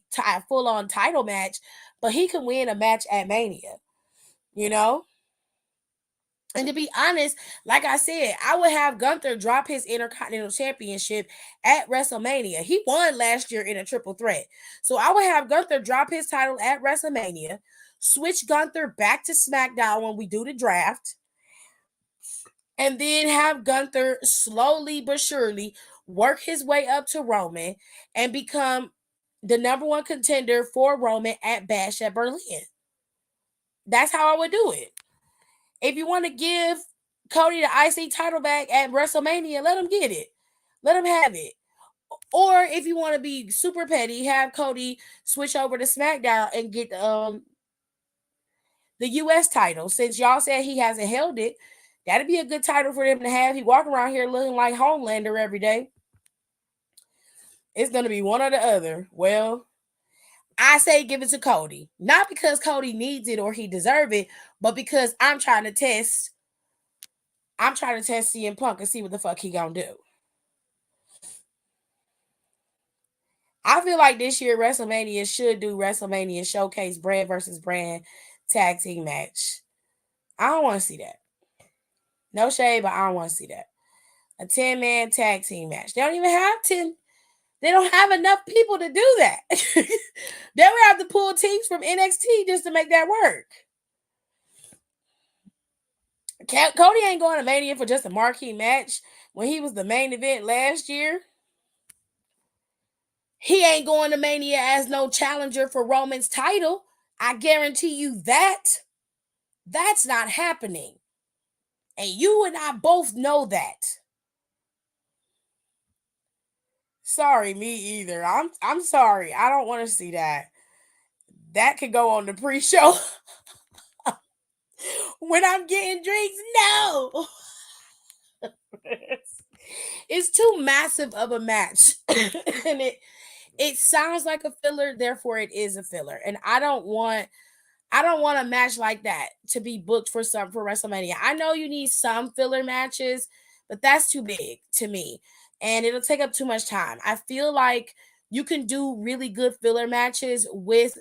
full-on title match, but he can win a match at Mania. You know? And to be honest, like I said, I would have Gunther drop his Intercontinental Championship at WrestleMania. He won last year in a triple threat. So I would have Gunther drop his title at WrestleMania, switch Gunther back to SmackDown when we do the draft, and then have Gunther slowly but surely work his way up to Roman and become the number one contender for Roman at Bash at Berlin. That's how I would do it. If you want to give Cody the IC title back at WrestleMania, let him get it. Let him have it. Or if you want to be super petty, have Cody switch over to SmackDown and get the US title. Since y'all said he hasn't held it, that'd be a good title for them to have. He walking around here looking like Homelander every day. It's going to be one or the other. Well, I say give it to Cody. Not because Cody needs it or he deserves it, but because I'm trying to test CM Punk and see what the fuck he gonna do. I feel like this year WrestleMania should do WrestleMania Showcase brand versus brand tag team match. I don't want to see that. No shade, but I don't want to see that. A 10-man tag team match. They don't even have 10. They don't have enough people to do that. They would have to pull teams from NXT just to make that work. Cody ain't going to Mania for just a marquee match when he was the main event last year. He ain't going to Mania as no challenger for Roman's title. I guarantee you that. That's not happening. And you and I both know that. Sorry, me either. I'm sorry. I don't want to see that. That could go on the pre-show. When I'm getting drinks, no. It's too massive of a match. And it sounds like a filler, therefore it is a filler. And I don't want a match like that to be booked for WrestleMania. I know you need some filler matches, but that's too big to me. And it'll take up too much time. I feel like you can do really good filler matches with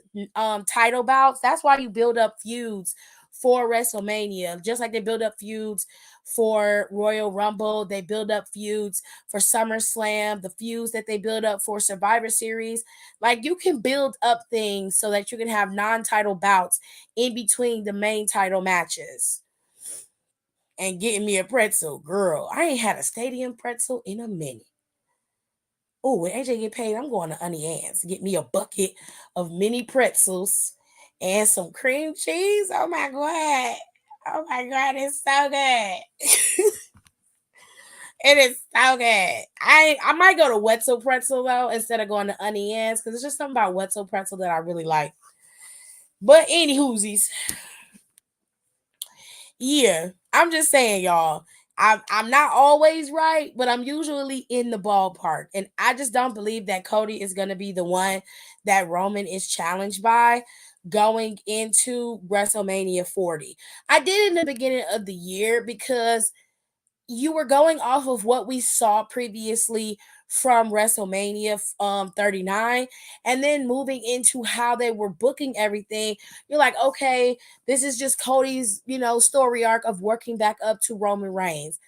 title bouts. That's why you build up feuds for WrestleMania. Just like they build up feuds for Royal Rumble, they build up feuds for SummerSlam, the feuds that they build up for Survivor Series. Like, you can build up things so that you can have non-title bouts in between the main title matches. And getting me a pretzel, girl. I ain't had a stadium pretzel in a minute. Oh, when AJ get paid, I'm going to Auntie Anne's. Get me a bucket of mini pretzels and some cream cheese. Oh my God. Oh my God, it's so good. It is so good. I might go to Wetzel Pretzel though instead of going to Onions because it's just something about Wetzel Pretzel that I really like. But any whoosies, yeah, I'm just saying, y'all. I'm not always right, but I'm usually in the ballpark, and I just don't believe that Cody is gonna be the one that Roman is challenged by going into WrestleMania 40. I did in the beginning of the year because you were going off of what we saw previously from WrestleMania 39 and then moving into how they were booking everything. You're like, okay, this is just Cody's, story arc of working back up to Roman Reigns.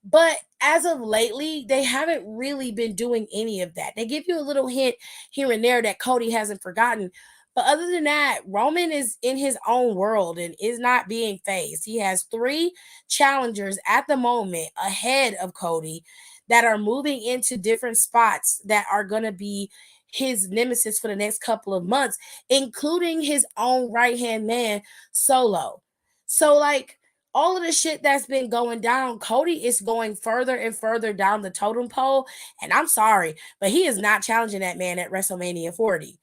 But as of lately, they haven't really been doing any of that. They give you a little hint here and there that Cody hasn't forgotten. But other than that, Roman is in his own world and is not being phased. He has three challengers at the moment ahead of Cody that are moving into different spots that are going to be his nemesis for the next couple of months, including his own right hand man, Solo. So, like, all of the shit that's been going down, Cody is going further and further down the totem pole. And I'm sorry, but he is not challenging that man at WrestleMania 40.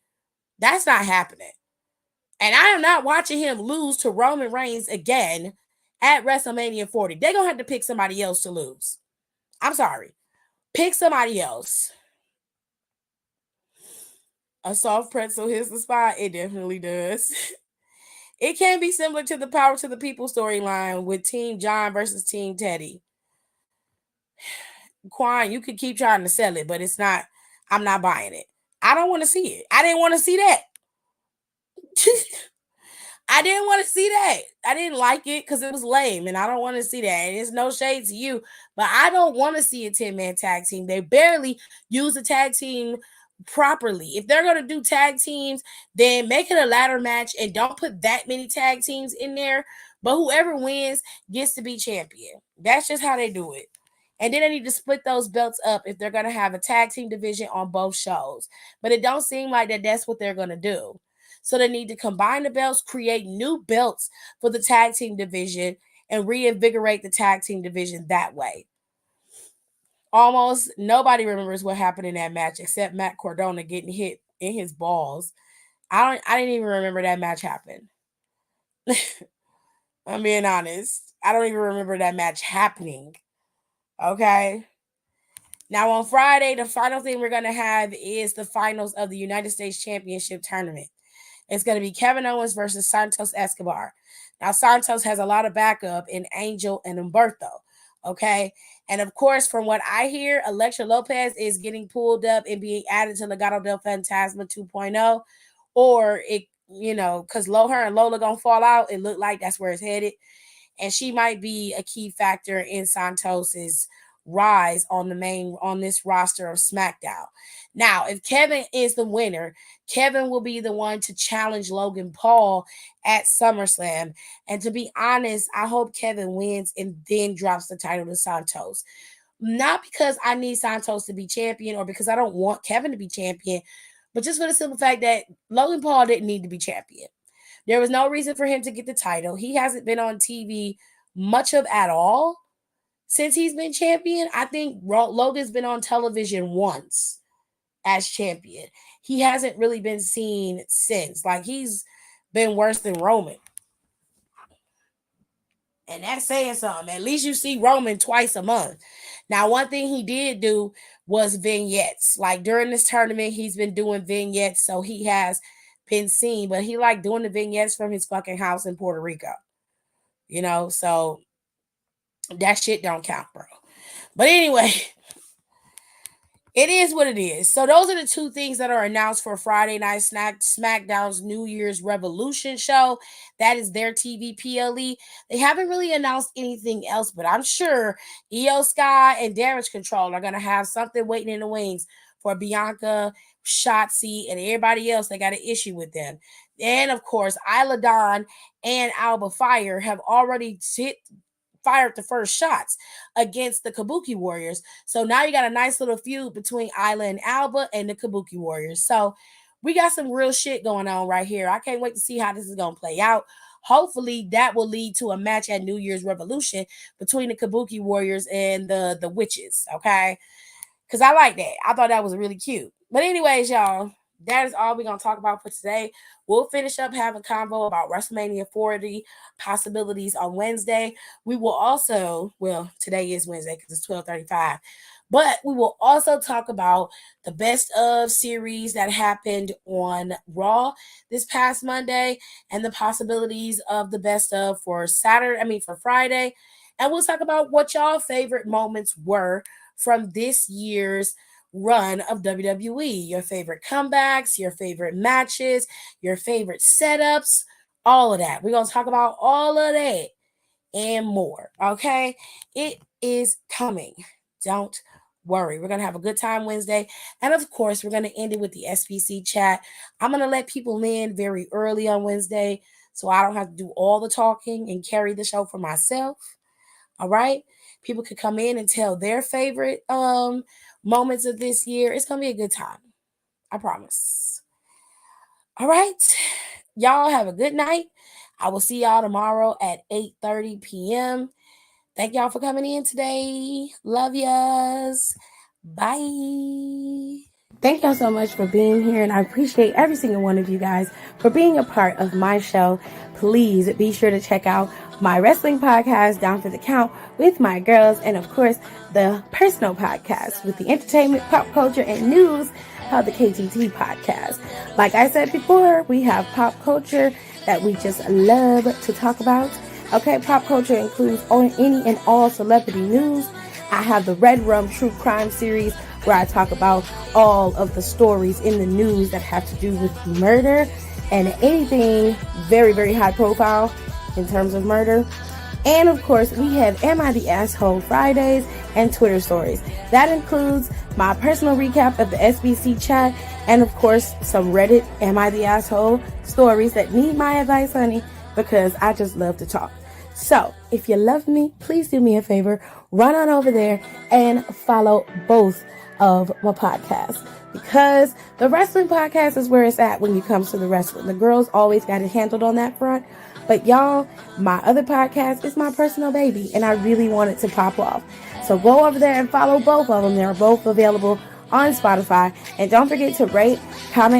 That's not happening. And I am not watching him lose to Roman Reigns again at WrestleMania 40. They're going to have to pick somebody else to lose. I'm sorry. Pick somebody else. A soft pretzel hits the spot. It definitely does. It can be similar to the Power to the People storyline with Team John versus Team Teddy. Quan, you could keep trying to sell it, but it's not, I'm not buying it. I don't want to see it. I didn't want to see that. I didn't want to see that. I didn't like it because it was lame, and I don't want to see that. And it's no shade to you, but I don't want to see a 10-man tag team. They barely use a tag team properly. If they're going to do tag teams, then make it a ladder match and don't put that many tag teams in there. But whoever wins gets to be champion. That's just how they do it. And then they need to split those belts up if they're going to have a tag team division on both shows. But it don't seem like that's what they're going to do. So they need to combine the belts, create new belts for the tag team division, and reinvigorate the tag team division that way. Almost nobody remembers what happened in that match except Matt Cardona getting hit in his balls. I didn't even remember that match happened. I'm being honest. I don't even remember that match happening. Okay. Now on Friday, the final thing we're gonna have is the finals of the United States Championship tournament. It's going to be Kevin Owens versus Santos Escobar. Now, Santos has a lot of backup in Angel and Humberto. Okay. And of course, from what I hear, Elektra Lopez is getting pulled up and being added to Legado del Fantasma 2.0. Or it, because her and Lola going to fall out. It looked like that's where it's headed. And she might be a key factor in Santos's rise on this roster of SmackDown. Now, if Kevin is the winner, Kevin will be the one to challenge Logan Paul at SummerSlam. And to be honest, I hope Kevin wins and then drops the title to Santos. Not because I need Santos to be champion or because I don't want Kevin to be champion, but just for the simple fact that Logan Paul didn't need to be champion. There was no reason for him to get the title. He hasn't been on TV much of at all since he's been champion. I think Logan's been on television once as champion. He hasn't really been seen since. Like, he's been worse than Roman. And that's saying something. At least you see Roman twice a month. Now, one thing he did do was vignettes. Like, during this tournament, he's been doing vignettes, so he has been seen. But he liked doing the vignettes from his fucking house in Puerto Rico. So that shit don't count, bro. But anyway, it is what it is. So those are the two things that are announced for Friday Night SmackDown's New Year's Revolution show. That is their TV PLE. They haven't really announced anything else, but I'm sure Io Sky and Damage Control are going to have something waiting in the wings for Bianca, Shotzi, and everybody else that got an issue with them. And of course, Isla Dawn and Alba Fire have already fired the first shots against the Kabuki Warriors. So now you got a nice little feud between Isla and Alba and the Kabuki Warriors. So we got some real shit going on right here. I can't wait to see how this is going to play out. Hopefully that will lead to a match at New Year's Revolution between the Kabuki Warriors and the Witches, okay? Because I like that. I thought that was really cute. But anyways, y'all, that is all we're going to talk about for today. We'll finish up having convo about WrestleMania 40 possibilities on Wednesday. We will also, well, today is Wednesday because it's 12:35. But we will also talk about the best of series that happened on Raw this past Monday and the possibilities of the best of for for Friday. And we'll talk about what y'all favorite moments were from this year's run of WWE. Your favorite comebacks, your favorite matches, your favorite setups, all of that. We're going to talk about all of that and more. Okay? It is coming. Don't worry. We're going to have a good time Wednesday. And of course, we're going to end it with the SBC chat. I'm going to let people in very early on Wednesday so I don't have to do all the talking and carry the show for myself. All right? People could come in and tell their favorite moments of this year. It's going to be a good time. I promise. All right. Y'all have a good night. I will see y'all tomorrow at 8:30 p.m. Thank y'all for coming in today. Love yas. Bye. Thank y'all so much for being here, and I appreciate every single one of you guys for being a part of my show. Please be sure to check out my wrestling podcast, Down for the Count, with my girls, and of course, the personal podcast with the entertainment, pop culture, and news called the KTT podcast. Like I said before, we have pop culture that we just love to talk about. Okay, pop culture includes any and all celebrity news. I have the Red Rum True Crime series where I talk about all of the stories in the news that have to do with murder and anything very, very high profile in terms of murder. And of course, we have Am I the Asshole Fridays and Twitter stories. That includes my personal recap of the SBC chat and of course, some Reddit Am I the Asshole stories that need my advice, honey, because I just love to talk. So, if you love me, please do me a favor, run on over there and follow both of my podcasts, because the wrestling podcast is where it's at when it comes to the wrestling. The girls always got it handled on that front, but y'all, my other podcast is my personal baby, and I really want it to pop off. So go over there and follow both of them. They're both available on Spotify, and don't forget to rate, comment,